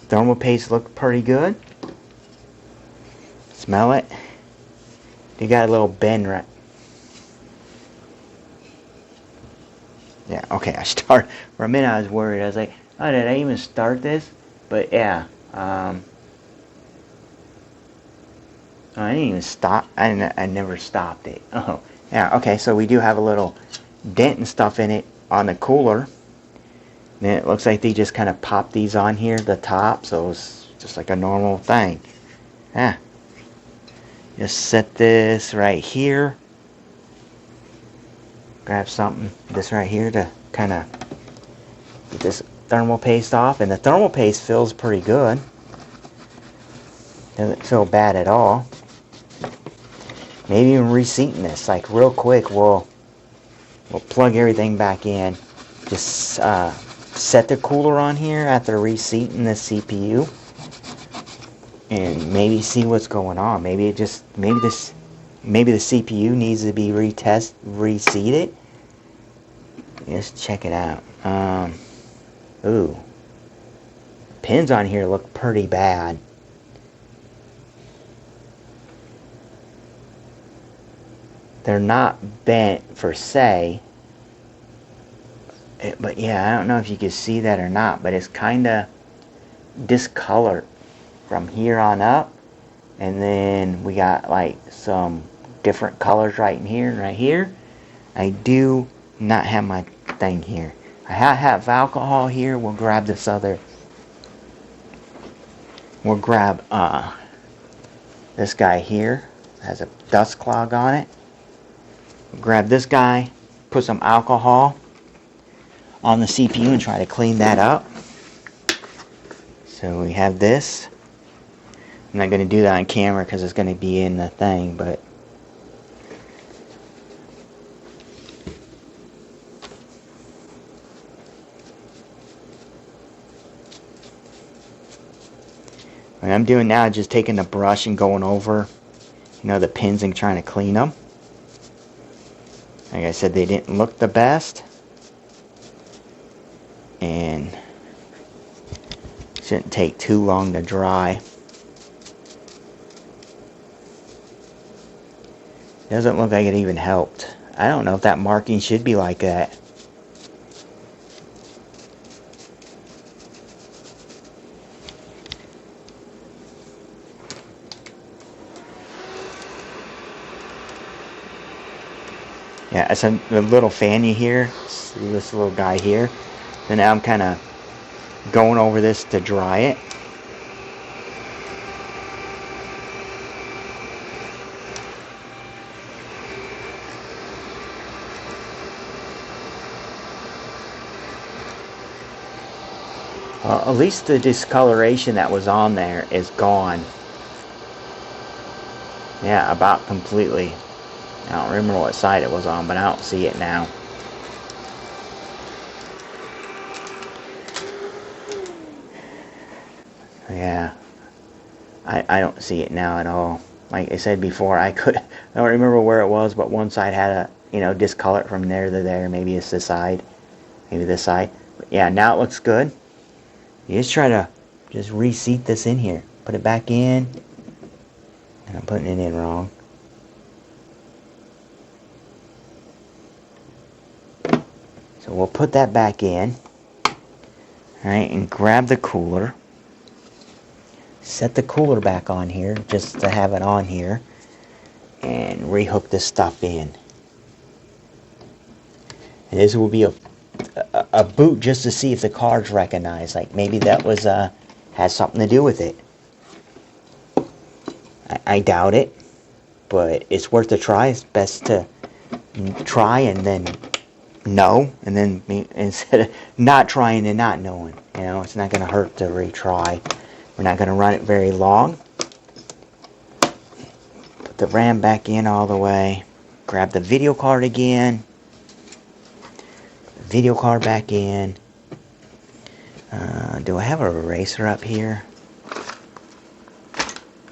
thermal paste looked pretty good. Smell it. You got a little bend right. Yeah, okay, for a minute I was worried. I was like, oh, did I even start this? But yeah, I didn't even stop. I never stopped it. Oh, yeah, okay, so we do have a little dent and stuff in it on the cooler. And it looks like they just kind of popped these on here at the top, so it's just like a normal thing. Yeah. Just set this right here. Grab this right here to kind of get this thermal paste off. And the thermal paste feels pretty good. Doesn't feel bad at all. Maybe even reseating this, like real quick, we'll plug everything back in. Just set the cooler on here after reseating the CPU and maybe see what's going on. Maybe the CPU needs to be reseated. Let's check it out. Ooh, pins on here look pretty bad. They're not bent per se, but yeah, I don't know if you can see that or not, but it's kind of discolored from here on up, and then we got like some different colors right in here and right here. I do not have my thing here. I have alcohol here. We'll grab this other. We'll grab this guy here. It has a dust clog on it. We'll grab this guy. Put some alcohol on the CPU and try to clean that up. So we have this. I'm not going to do that on camera because it's going to be in the thing, but what I'm doing now is just taking the brush and going over, the pins and trying to clean them. Like I said, they didn't look the best, and shouldn't take too long to dry. Doesn't look like it even helped. I don't know if that marking should be like that. Yeah, it's a little fanny here. See this little guy here. And now I'm kind of going over this to dry it. Well, at least the discoloration that was on there is gone. Yeah, about completely. I don't remember what side it was on, but I don't see it now. Yeah, I don't see it now at all. Like I said before, I don't remember where it was, but one side had a, discolored from there to there. Maybe it's this side, maybe this side. But yeah, now it looks good. You just try to just reseat this in here. Put it back in. And I'm putting it in wrong. So we'll put that back in. Alright, and grab the cooler. Set the cooler back on here, just to have it on here. And rehook this stuff in. And this will be a boot just to see if the card's recognized. Like maybe that was has something to do with it. I doubt it, but it's worth a try. It's best to try and then know, and then instead of not trying and not knowing. It's not going to hurt to retry. We're not going to run it very long. Put the RAM back in all the way. Grab the video card again. Video card back in. Do I have an eraser up here?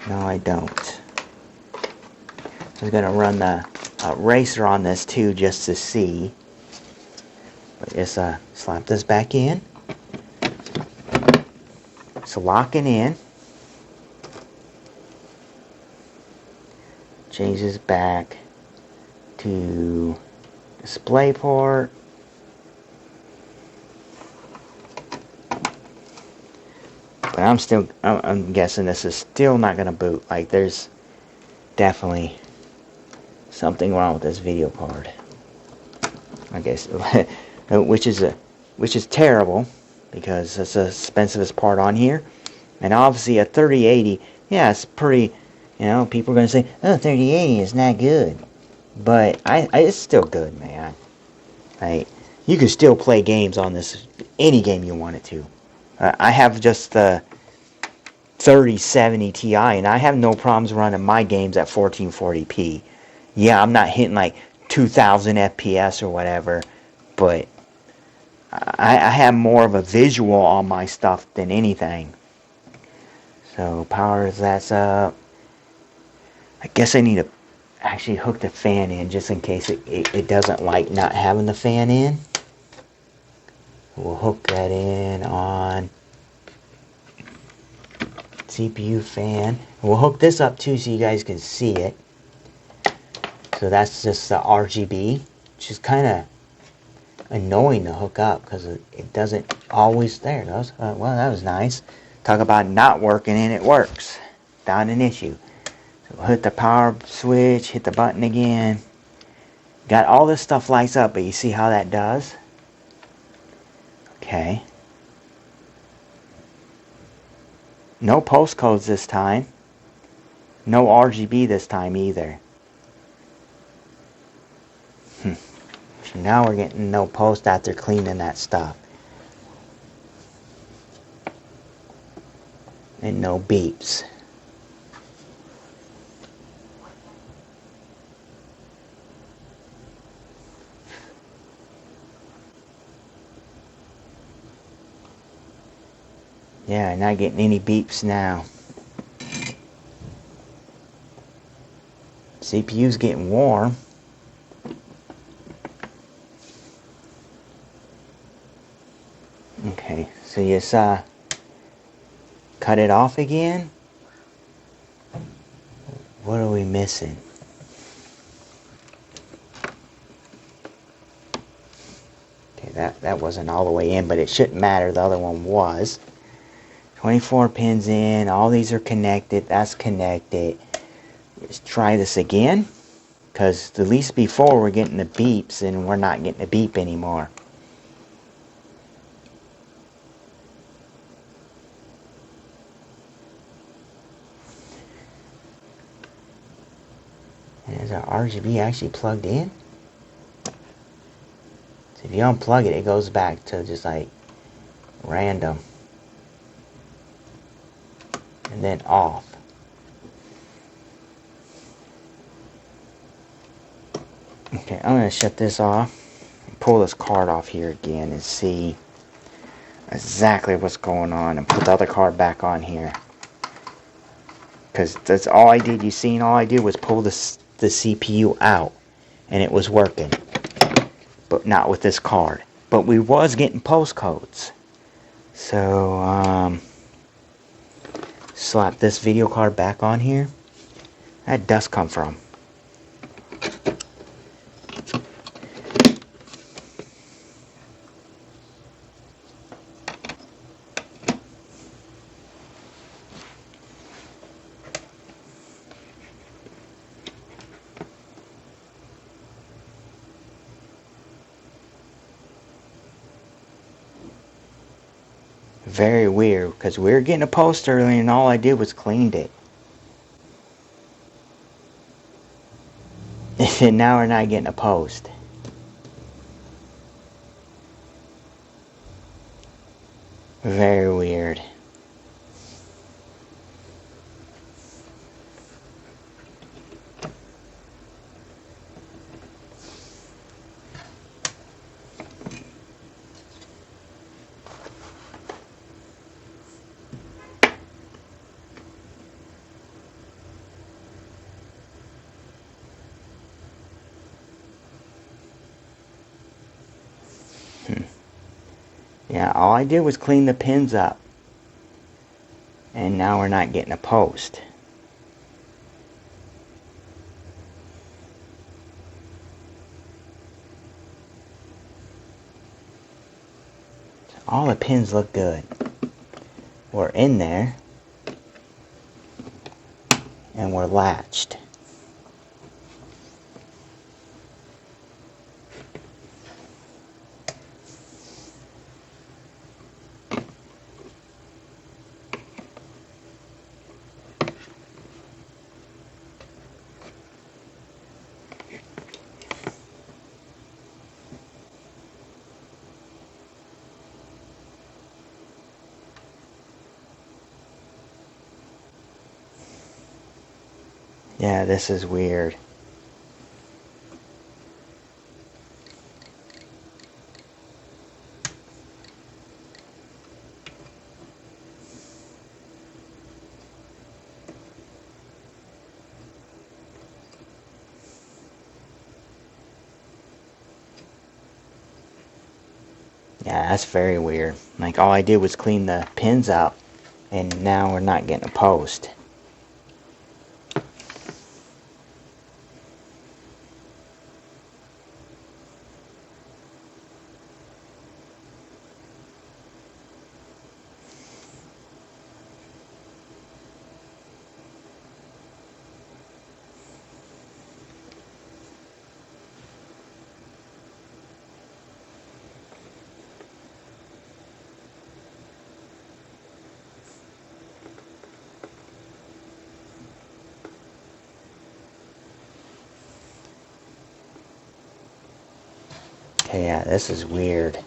No, I don't. So I'm going to run the eraser on this too, just to see. But just slap this back in. It's locking in. Change this back to display port. But I'm guessing this is still not going to boot. Like there's definitely something wrong with this video card. I guess, which is terrible because it's the expensivest part on here. And obviously a 3080, yeah, it's pretty. People are going to say, oh, 3080 is not good. But it's still good, man. Like, you can still play games on this, any game you want it to. I have just the 3070 Ti, and I have no problems running my games at 1440p. Yeah, I'm not hitting like 2000 FPS or whatever, but I have more of a visual on my stuff than anything. So power that's up. I guess I need to actually hook the fan in just in case it doesn't like not having the fan in. We'll hook that in on CPU fan. We'll hook this up too so you guys can see it. So that's just the RGB, which is kind of annoying to hook up because it doesn't always. There it goes. Well, that was nice. Talk about not working and it works. Not an issue. So we'll hit the power switch, hit the button again. Got all this stuff lights up, but you see how that does? Okay. No postcodes this time. No RGB this time either. So now we're getting no post after cleaning that stuff. And no beeps. Yeah, not getting any beeps now. CPU's getting warm. Okay, so you saw cut it off again. What are we missing? Okay, that wasn't all the way in, but it shouldn't matter. The other one was. 24 pins in. All these are connected. That's connected. Let's try this again. Because at least before we're getting the beeps and we're not getting a beep anymore. And is our RGB actually plugged in? So if you unplug it, it goes back to just like random. And then off. Okay, I'm going to shut this off. Pull this card off here again and see exactly what's going on. And put the other card back on here. Because that's all I did. You seen all I did was pull the CPU out. And it was working. But not with this card. But we was getting postcodes. So, slap this video card back on here. Where'd dust come from? Very weird, because we were getting a post earlier and all I did was cleaned it. And now we're not getting a post. Very weird. Yeah, all I did was clean the pins up. And now we're not getting a post. All the pins look good. We're in there. And we're latched. Yeah, this is weird. Yeah, that's very weird. Like, all I did was clean the pins out, and now we're not getting a post. Okay, yeah, this is weird.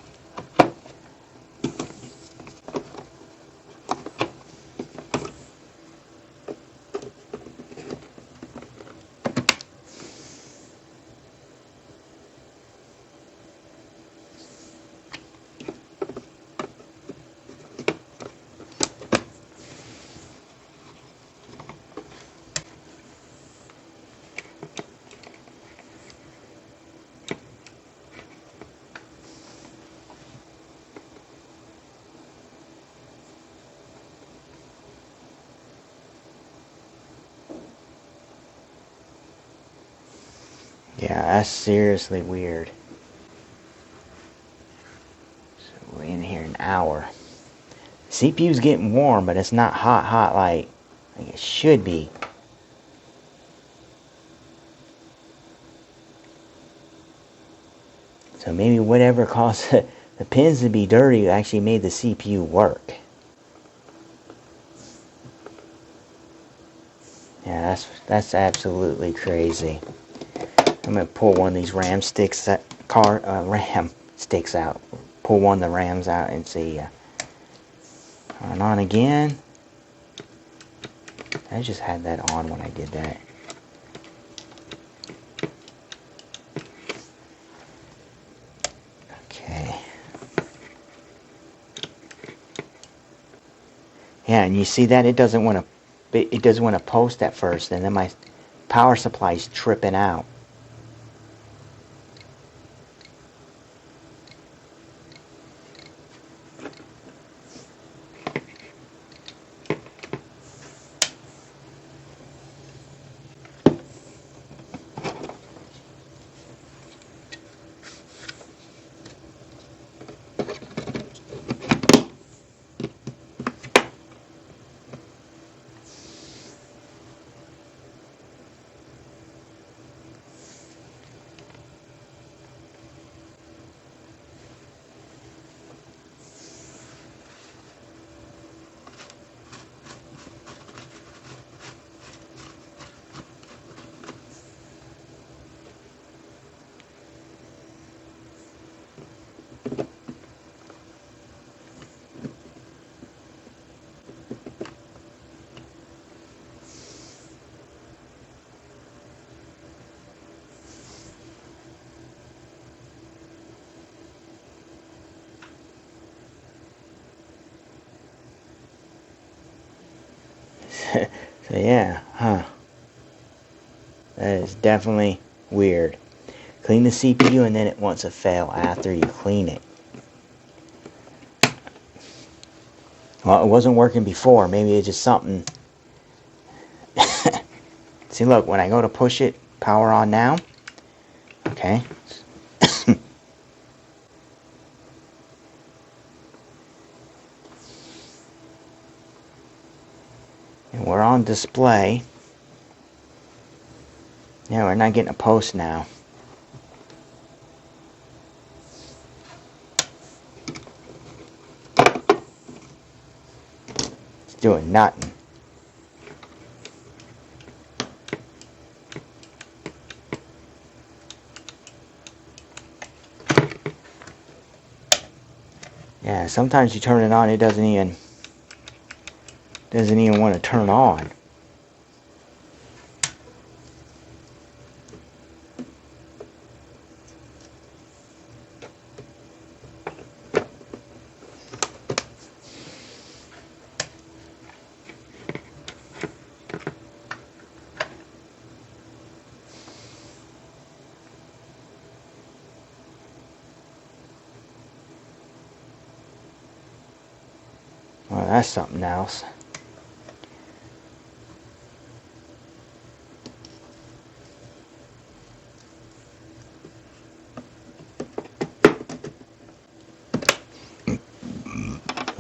Yeah, that's seriously weird. So we're in here an hour. CPU's getting warm, but it's not hot like it should be. So maybe whatever caused the pins to be dirty actually made the CPU work. Yeah, that's absolutely crazy. I'm gonna pull one of these RAM sticks RAM sticks out. Pull one of the RAMs out and see. Turn on again. I just had that on when I did that. Okay. Yeah, and you see that it doesn't want to post at first, and then my power supply's tripping out. So yeah, that is definitely weird. Clean the CPU and then it wants to fail after you clean it. Well, it wasn't working before. Maybe it's just something. See, look, when I go to push it, power on now. Okay. And we're on display. Yeah, we're not getting a post now. It's doing nothing. Yeah, sometimes you turn it on, it doesn't even want to turn on. Well, that's something else.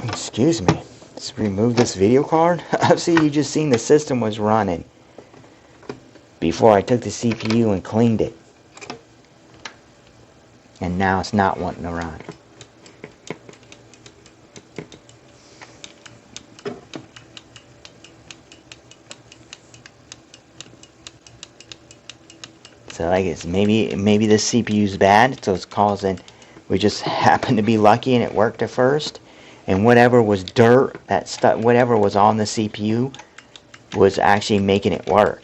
Excuse me. Let's remove this video card. See, you just seen the system was running before I took the CPU and cleaned it. And now it's not wanting to run. So I guess maybe the CPU's bad, so it's causing. We just happened to be lucky and it worked at first. And whatever was dirt, that stuff, whatever was on the CPU, was actually making it work.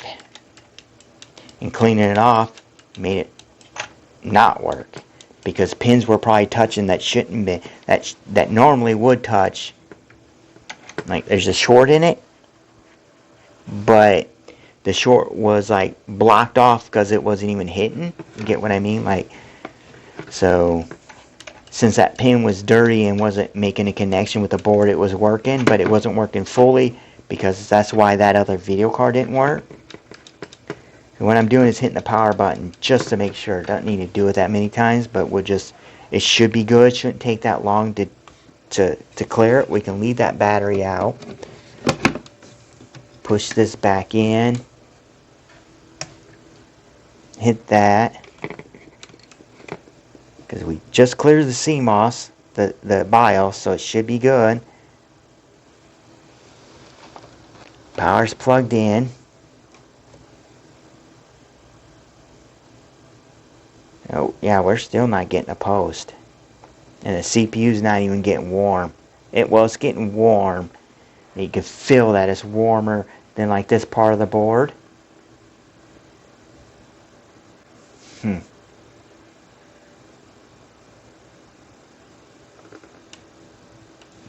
And cleaning it off made it not work, because pins were probably touching that shouldn't be, that normally would touch. Like there's a short in it, but the short was like blocked off because it wasn't even hitting. You get what I mean? Like, so since that pin was dirty and wasn't making a connection with the board, it was working, but it wasn't working fully, because that's why that other video card didn't work. And what I'm doing is hitting the power button just to make sure. Don't need to do it that many times, but we'll just, it should be good. Shouldn't take that long to clear it. We can leave that battery out. Push this back in. Hit that. Because we just cleared the CMOS, the BIOS, so it should be good. Power's plugged in. Oh, yeah, we're still not getting a post. And the CPU's not even getting warm. It's getting warm. You can feel that it's warmer than like this part of the board.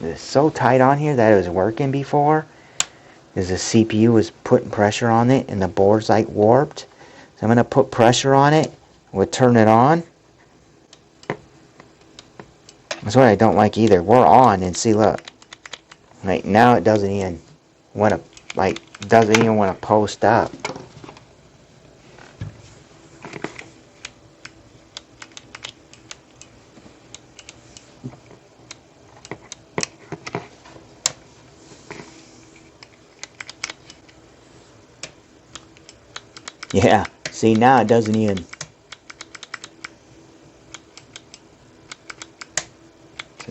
It's so tight on here that it was working before, because the CPU was putting pressure on it and the board's like warped. So I'm going to put pressure on it. We'll turn it on. That's what I don't like either. We're on, and see, look. Like now it doesn't even want to post up. Yeah, see, now it doesn't even.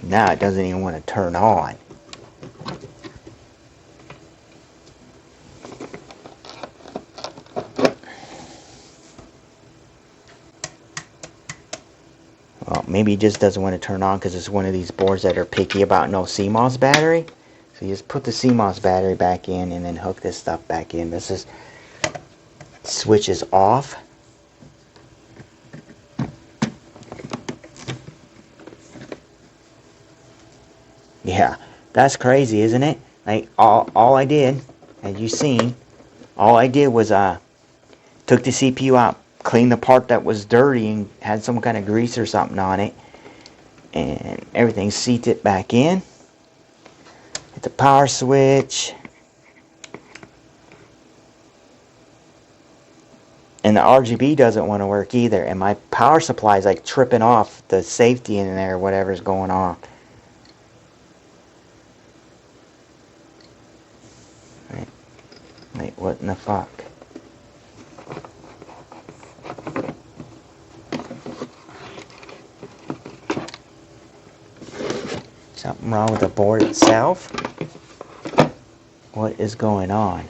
Now it doesn't even want to turn on. Well, maybe it just doesn't want to turn on because it's one of these boards that are picky about no CMOS battery. So you just put the CMOS battery back in and then hook this stuff back in. This is switches off. Yeah, that's crazy, isn't it? Like all I did, as you seen, all I did was took the CPU out, cleaned the part that was dirty and had some kind of grease or something on it, and everything seated back in. Hit the power switch. And the RGB doesn't want to work either, and my power supply is like tripping off the safety in there, whatever's going on. Wait, what in the fuck? Something wrong with the board itself? What is going on?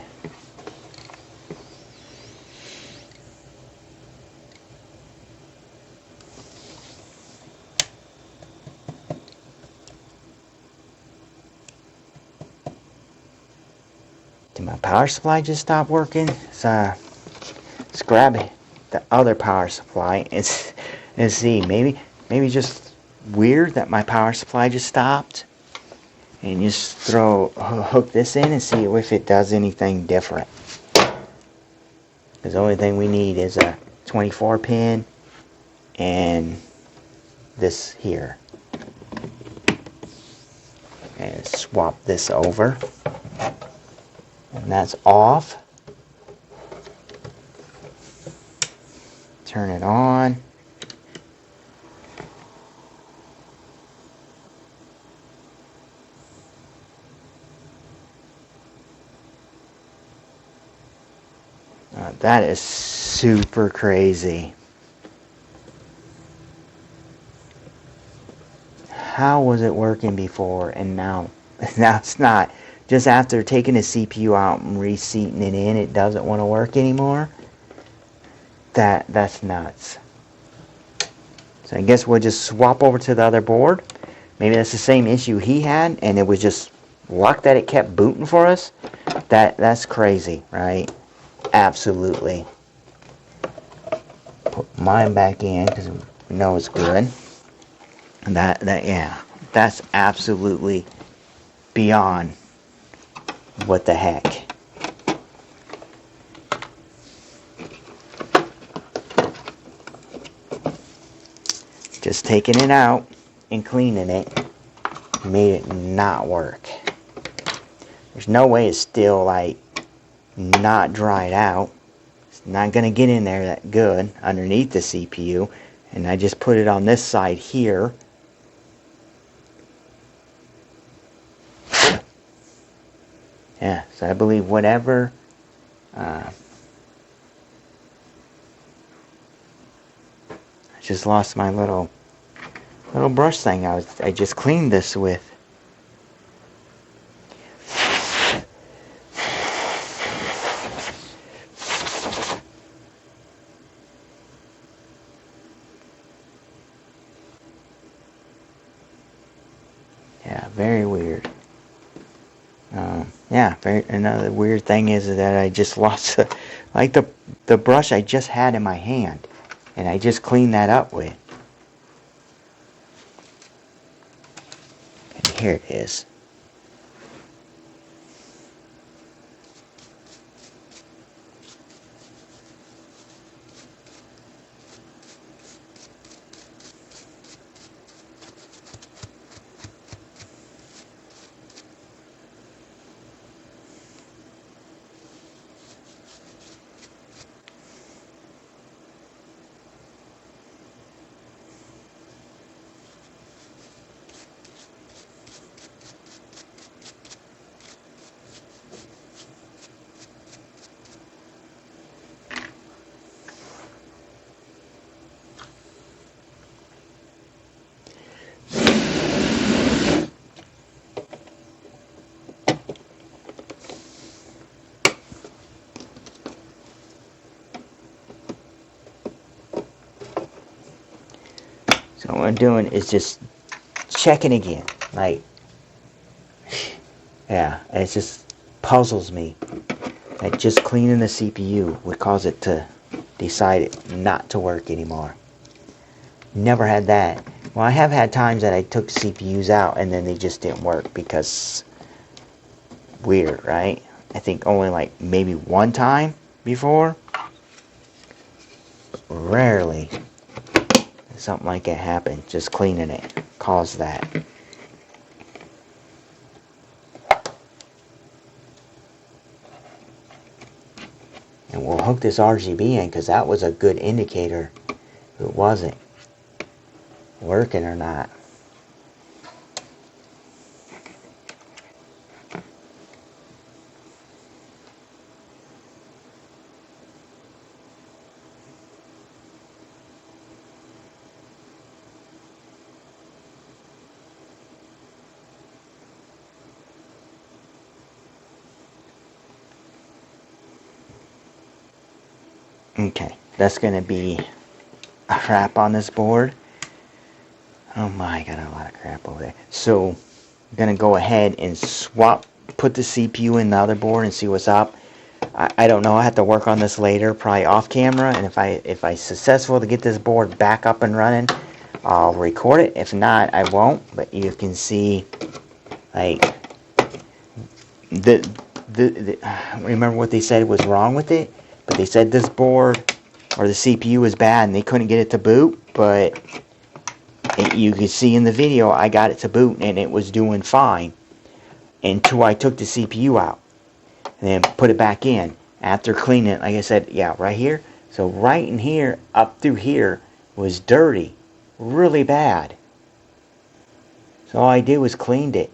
Did my power supply just stop working? Let's grab the other power supply and see. Maybe just weird that my power supply just stopped. And just hook this in and see if it does anything different. Because the only thing we need is a 24 pin and this here. And swap this over. And that's off. Turn it on. That is super crazy. How was it working before and now it's not? Just after taking the CPU out and reseating it in, it doesn't want to work anymore? That's nuts. So I guess we'll just swap over to the other board. Maybe that's the same issue he had, and it was just luck that it kept booting for us. That's crazy, right? Absolutely. Put mine back in because we know it's good. And yeah, that's absolutely beyond what the heck. Just taking it out and cleaning it made it not work. There's no way it's still like not dried out. It's not going to get in there that good underneath the CPU. And I just put it on this side here. Yeah, so I believe whatever I just lost my little brush thing I just cleaned this with. Yeah, very weird. Yeah, another weird thing is that I just lost like the brush I just had in my hand, and I just cleaned that up with. And here it is. So what I'm doing is just checking again. Like, yeah, it just puzzles me that just cleaning the CPU would cause it to decide it not to work anymore. Never had that. Well, I have had times that I took CPUs out and then they just didn't work because weird, right? I think only like maybe one time before. But rarely something like that happened. Just cleaning it caused that. And we'll hook this RGB in because that was a good indicator if it wasn't working or not. Okay, that's going to be a wrap on this board. Oh my, I got a lot of crap over there. So, I'm going to go ahead and put the CPU in the other board and see what's up. I don't know, I have to work on this later, probably off camera, and if I successful to get this board back up and running, I'll record it. If not, I won't, but you can see, like, remember what they said was wrong with it? But they said this board or the CPU was bad and they couldn't get it to boot, but you can see in the video I got it to boot and it was doing fine. until I took the CPU out and then put it back in. After cleaning it, like I said, yeah, right here. So right in here, up through here, was dirty, really bad. So all I did was cleaned it.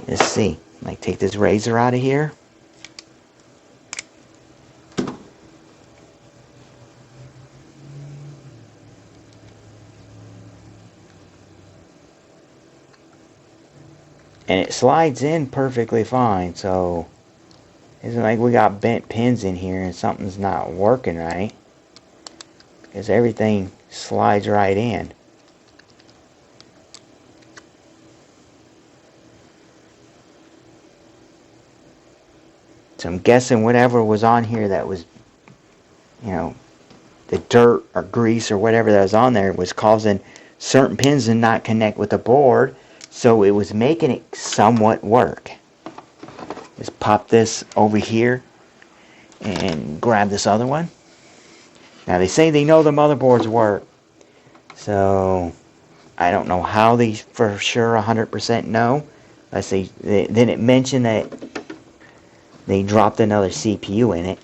Let's see. Like, take this razor out of here. And it slides in perfectly fine, so it's not like we got bent pins in here and something's not working right, because everything slides right in. So I'm guessing whatever was on here that was, you know, the dirt or grease or whatever that was on there was causing certain pins to not connect with the board, so it was making it somewhat work. Just pop this over here and grab this other one. Now they say they know the motherboards work, so I don't know how they for sure 100% know. Let's see, then it mentioned that they dropped another CPU in it.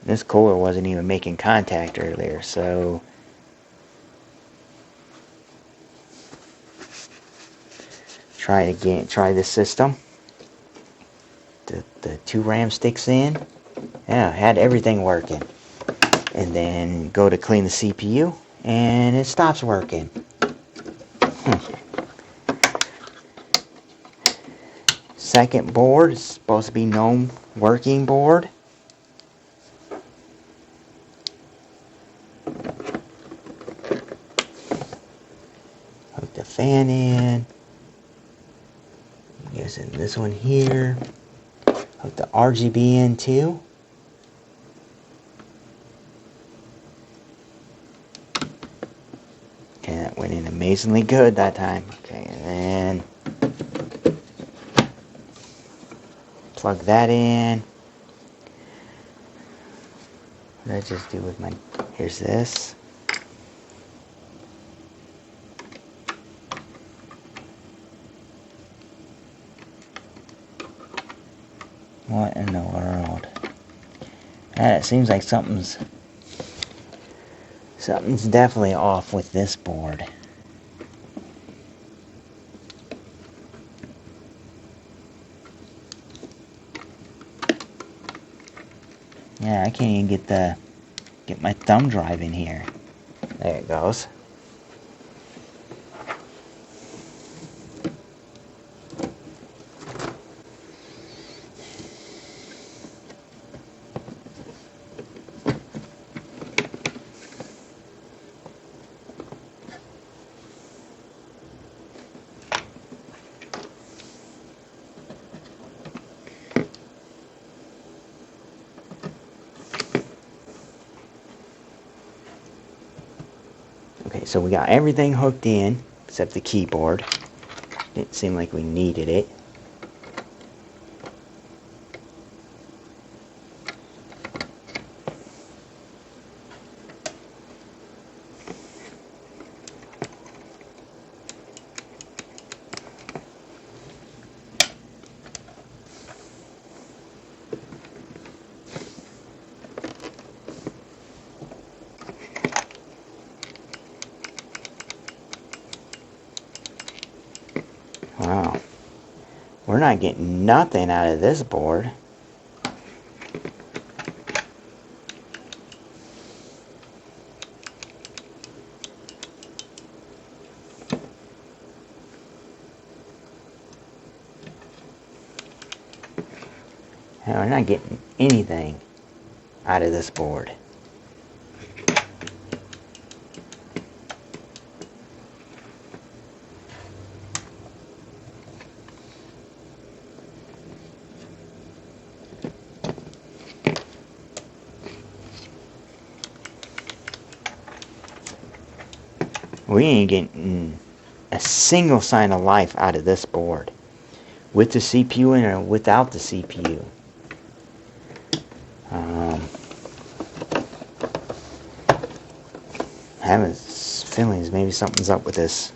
This cooler wasn't even making contact earlier, so try it again. Try this system. The 2 RAM sticks in. Yeah, had everything working. And then go to clean the CPU, and it stops working. Second board is supposed to be known working board. Hook the fan in. I'm guessing this one here. Hook the RGB in too. Okay, that went in amazingly good that time. Okay, and then plug that in. What did I just do with my... Here's this. What in the world? It seems like something's definitely off with this board. Yeah, I can't even get my thumb drive in here. There it goes. Okay, so we got everything hooked in except the keyboard. Didn't seem like we needed it. Wow. We're not getting nothing out of this board. We're not getting anything out of this board. We ain't getting a single sign of life out of this board, with the CPU in or without the CPU. I have a feeling maybe something's up with this.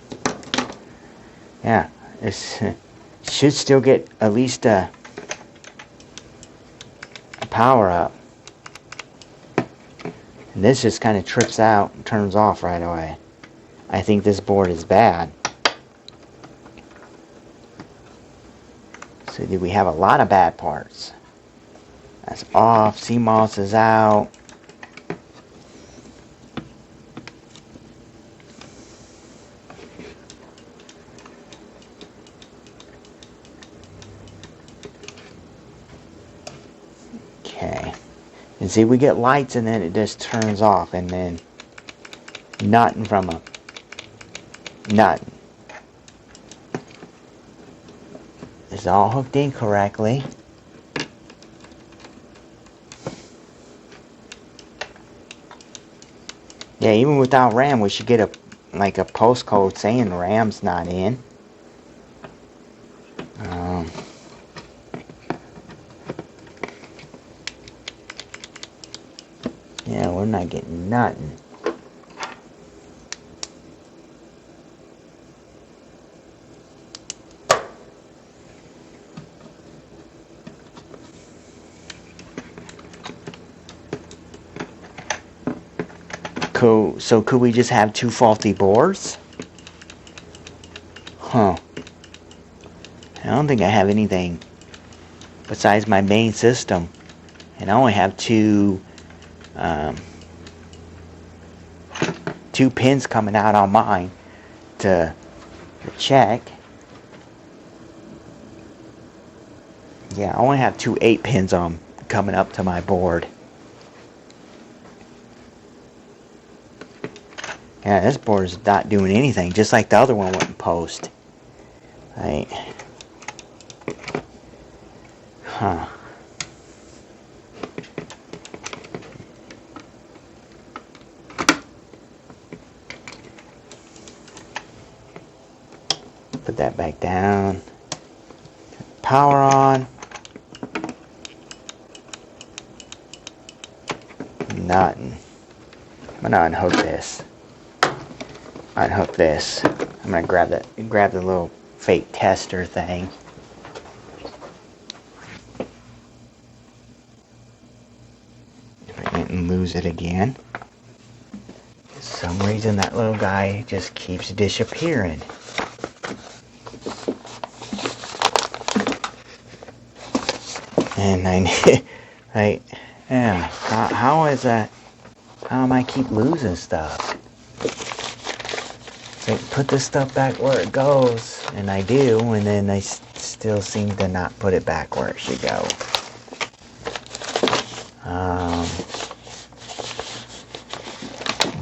Yeah, it should still get at least a power up. And this just kind of trips out and turns off right away. I think this board is bad. So we have a lot of bad parts. That's off. CMOS is out. Okay. And see, we get lights and then it just turns off, and then nothing from a nothing. It's all hooked in correctly. Yeah, even without RAM, we should get a postcode saying RAM's not in. Yeah, we're not getting nothing. Cool. So could we just have two faulty boards? Huh. I don't think I have anything besides my main system. And I only have two pins coming out on mine to check. Yeah, I only have two 8 pins on coming up to my board. Yeah, this board is not doing anything, just like the other one went in post. Right. Huh. Put that back down. Power on. Nothing. I'm gonna unhook this. Unhook this. I'm gonna grab the little fake tester thing. If I didn't lose it again. For some reason that little guy just keeps disappearing. And yeah, how is that? How am I keep losing stuff? Like, put this stuff back where it goes, and I do, and then I still seem to not put it back where it should go.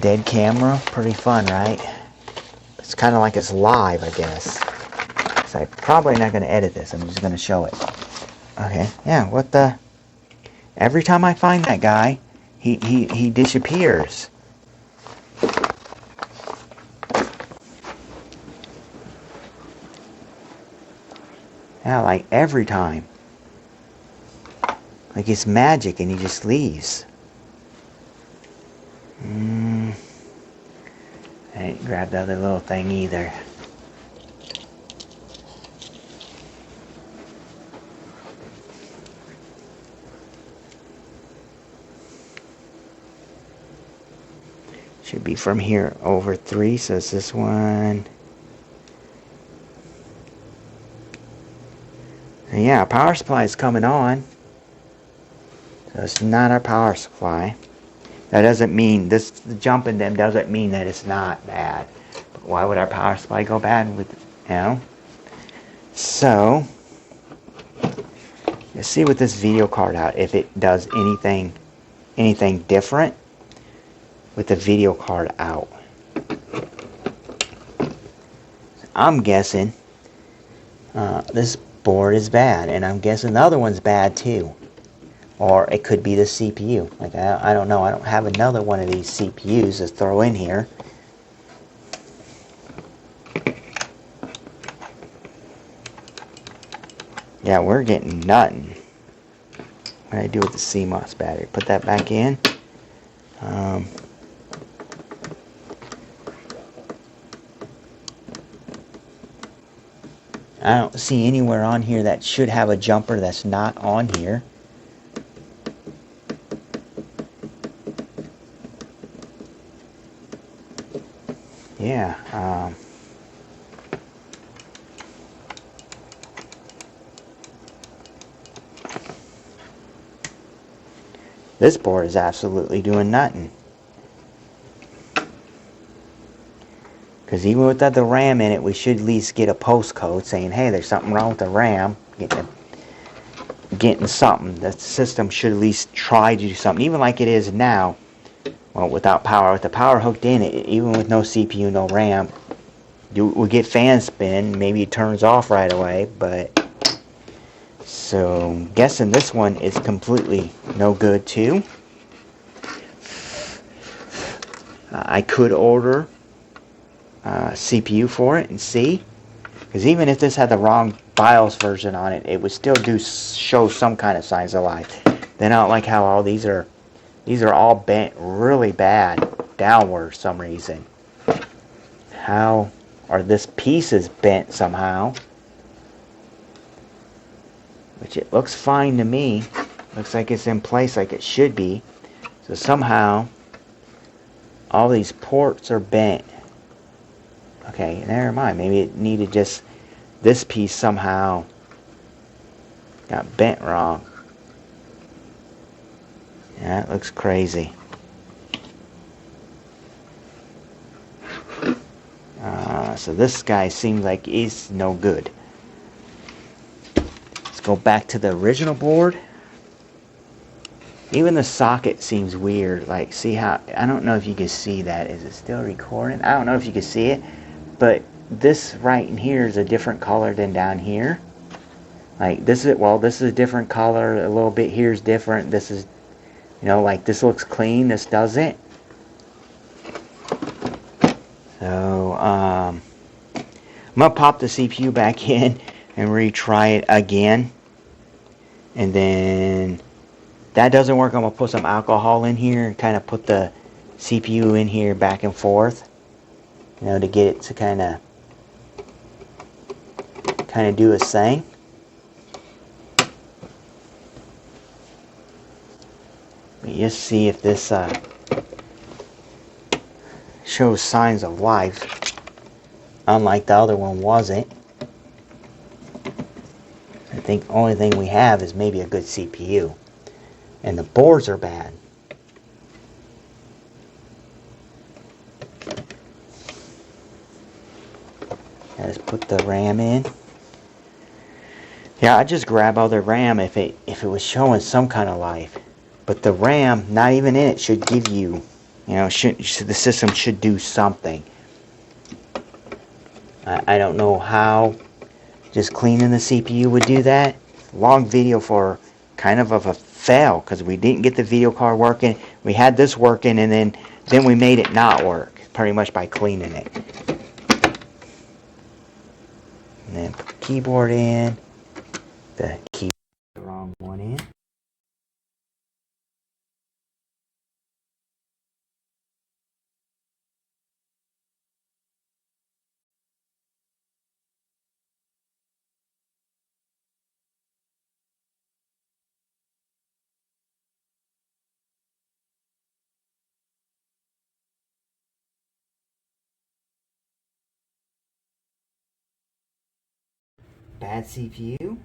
Dead camera, pretty fun, right? It's kind of like it's live, I guess. So I'm probably not going to edit this. I'm just going to show it. Okay, yeah, what the? Every time I find that guy, he disappears. Yeah, like every time. Like it's magic and he just leaves. I didn't grab the other little thing either. Should be from here over 3, so it's this one. And yeah, power supply is coming on. So it's not our power supply. That doesn't mean, the jump in them doesn't mean that it's not bad. But why would our power supply go bad with, you know? So, let's see with this video card out if it does anything different with the video card out. I'm guessing this board is bad, and I'm guessing the other one's bad too. Or it could be the CPU. Like, I don't know. I don't have another one of these CPUs to throw in here. Yeah, we're getting nothing. what do I do with the CMOS battery? Put that back in. I don't see anywhere on here that should have a jumper that's not on here. Yeah, this board is absolutely doing nothing. Because even without the RAM in it, we should at least get a post code saying, hey, there's something wrong with the RAM. Getting something. The system should at least try to do something. Even like it is now, well, without power. With the power hooked in, even with no CPU, no RAM, we get fan spin. Maybe it turns off right away, but... So, I'm guessing this one is completely no good too. I could order CPU for it and see, because even if this had the wrong BIOS version on it, it would still show some kind of signs of life. Then I don't like how all these are all bent really bad downward for some reason. How are this piece is bent somehow, which it looks fine to me. Looks like it's in place like it should be. So somehow all these ports are bent. Okay, never mind. Maybe it needed just this piece somehow got bent wrong. Yeah, it looks crazy. So this guy seems like he's no good. Let's go back to the original board. Even the socket seems weird. Like, see how, I don't know if you can see that. Is it still recording? I don't know if you can see it. But this right in here is a different color than down here. Like this is, well, this is a different color. A little bit here is different. This is, you know, like this looks clean. This doesn't. So I'm gonna pop the CPU back in and retry it again. And then that doesn't work. I'm gonna put some alcohol in here and kind of put the CPU in here back and forth. You know, to get it to kind of do its thing. But just see if this shows signs of life, unlike the other one wasn't. I think the only thing we have is maybe a good CPU, and the boards are bad. Let's put the RAM in. Yeah, I just grab other RAM if it was showing some kind of life. But the RAM, not even in it, should give you, you know, the system should do something. I don't know how just cleaning the CPU would do that. Long video for kind of a fail, because we didn't get the video card working. We had this working, and then we made it not work, pretty much by cleaning it. And then put the keyboard in. The keyboard, the wrong one in. Bad CPU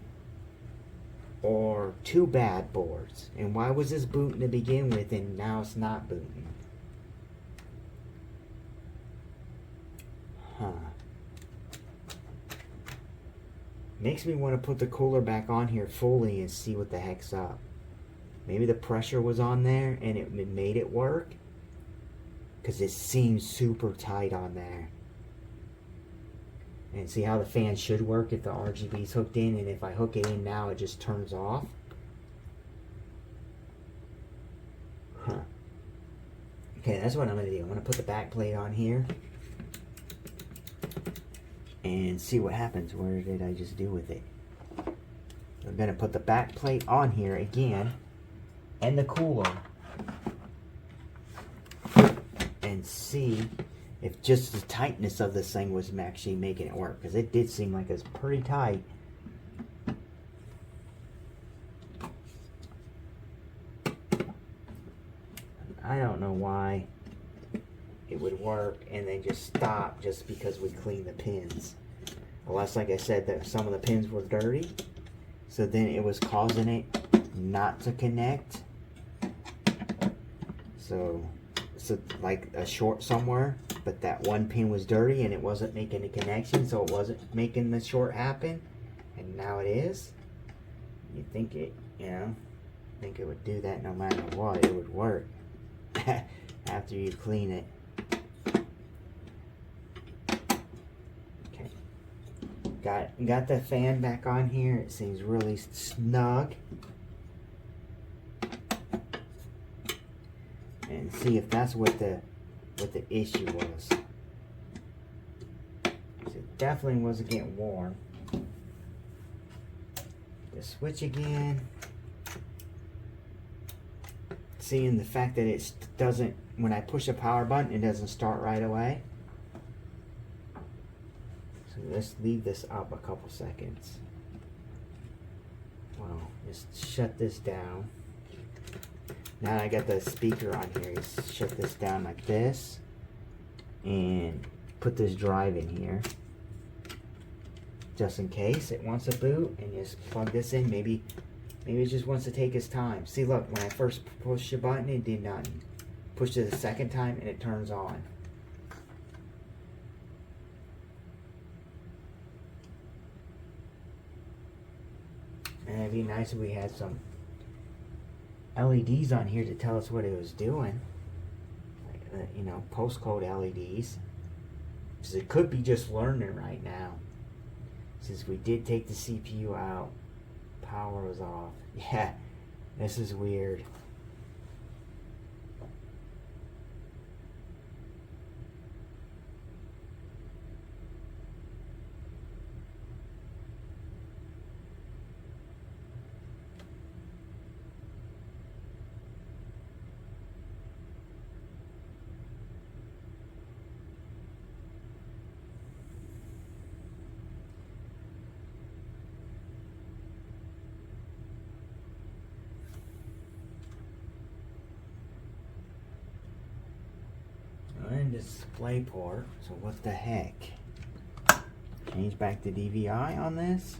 or two bad boards? And why was this booting to begin with and now it's not booting? Huh. Makes me want to put the cooler back on here fully and see what the heck's up. Maybe the pressure was on there and it made it work, because it seems super tight on there. And see how the fan should work if the RGB's hooked in, and if I hook it in now, it just turns off. Huh. Okay, that's what I'm going to do. I'm going to put the back plate on here and see what happens. Where did I just do with it? I'm going to put the back plate on here again. and the cooler and see if just the tightness of this thing was actually making it work, because it did seem like it's pretty tight. I don't know why it would work and then just stop just because we cleaned the pins. Unless, like I said, that some of the pins were dirty, so then it was causing it not to connect. So like a short somewhere, but that one pin was dirty and it wasn't making a connection, so it wasn't making the short happen, and now it is. You think it, think it would do that no matter what, it would work after you clean it. Okay, got the fan back on here. It seems really snug. And see if that's what the issue was. It definitely wasn't getting warm. The switch again. Seeing the fact that it doesn't, when I push the power button, it doesn't start right away. So let's leave this up a couple seconds. Well, just shut this down. Now I got the speaker on here. Just shut this down like this and put this drive in here just in case it wants a boot, and just plug this in. Maybe it just wants to take its time. See, look, when I first pushed the button, it did nothing. Push it the second time and it turns on. And it'd be nice if we had some LEDs on here to tell us what it was doing. Like, postcode LEDs. Because it could be just learning right now. Since we did take the CPU out, power was off. Yeah, this is weird. And display port, so what the heck? Change back to DVI on this?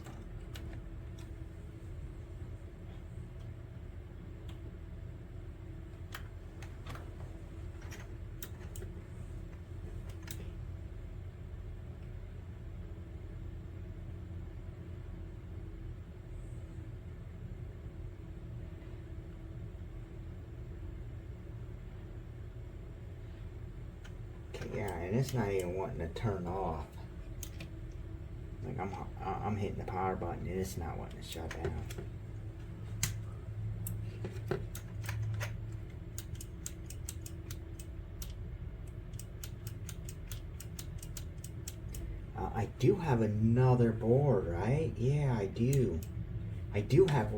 Yeah, and it's not even wanting to turn off. Like I'm hitting the power button and it's not wanting to shut down. I do have another board, right? Yeah, I do. I do have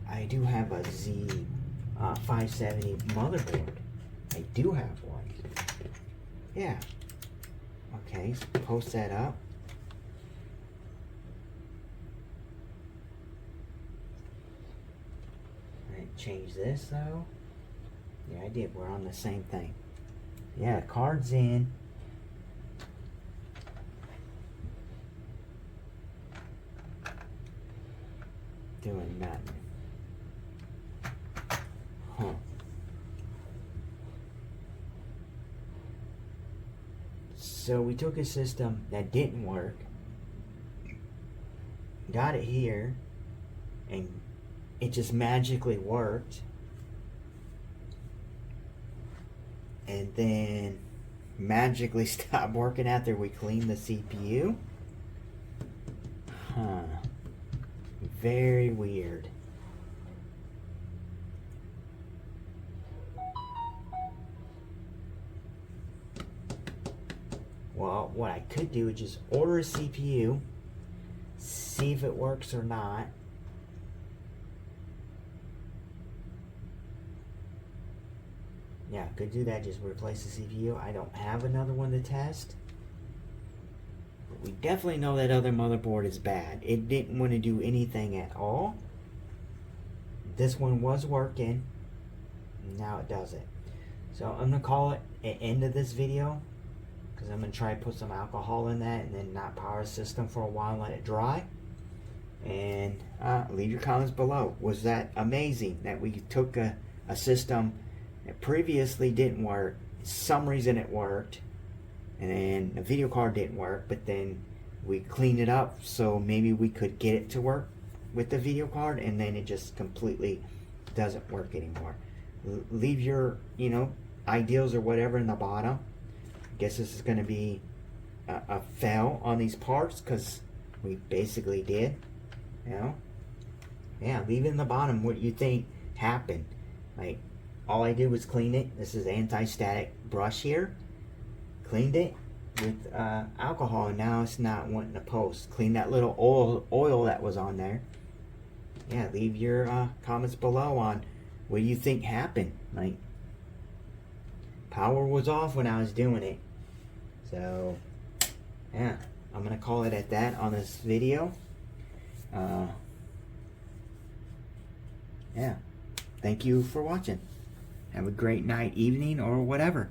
I do have a Z 570 motherboard. I do have one. Yeah. Okay, so post that up. Alright, change this though. Yeah, I did. We're on the same thing. Yeah, card's in. Doing nothing. Huh. So we took a system that didn't work, got it here, and it just magically worked, and then magically stopped working after we cleaned the CPU. Huh. Very weird. Well, what I could do is just order a CPU, see if it works or not, yeah, could do that. Just replace the CPU. I don't have another one to test. But we definitely know that other motherboard is bad. It didn't want to do anything at all. This one was working. Now it doesn't. So I'm going to call it an end of this video, because I'm going to try to put some alcohol in that and then not power the system for a while and let it dry. And leave your comments below. Was that amazing that we took a system that previously didn't work, for some reason it worked, and then the video card didn't work, but then we cleaned it up so maybe we could get it to work with the video card, and then it just completely doesn't work anymore. Leave your, ideals or whatever in the bottom. I guess this is going to be a fail on these parts, because we basically did. Yeah, leave it in the bottom what you think happened. Like, all I did was clean it. This is anti-static brush here. Cleaned it with alcohol, and now it's not wanting to post. Clean that little oil that was on there. Yeah, leave your comments below on what you think happened. Like, power was off when I was doing it. So, yeah, I'm going to call it at that on this video. Yeah, thank you for watching. Have a great night, evening, or whatever.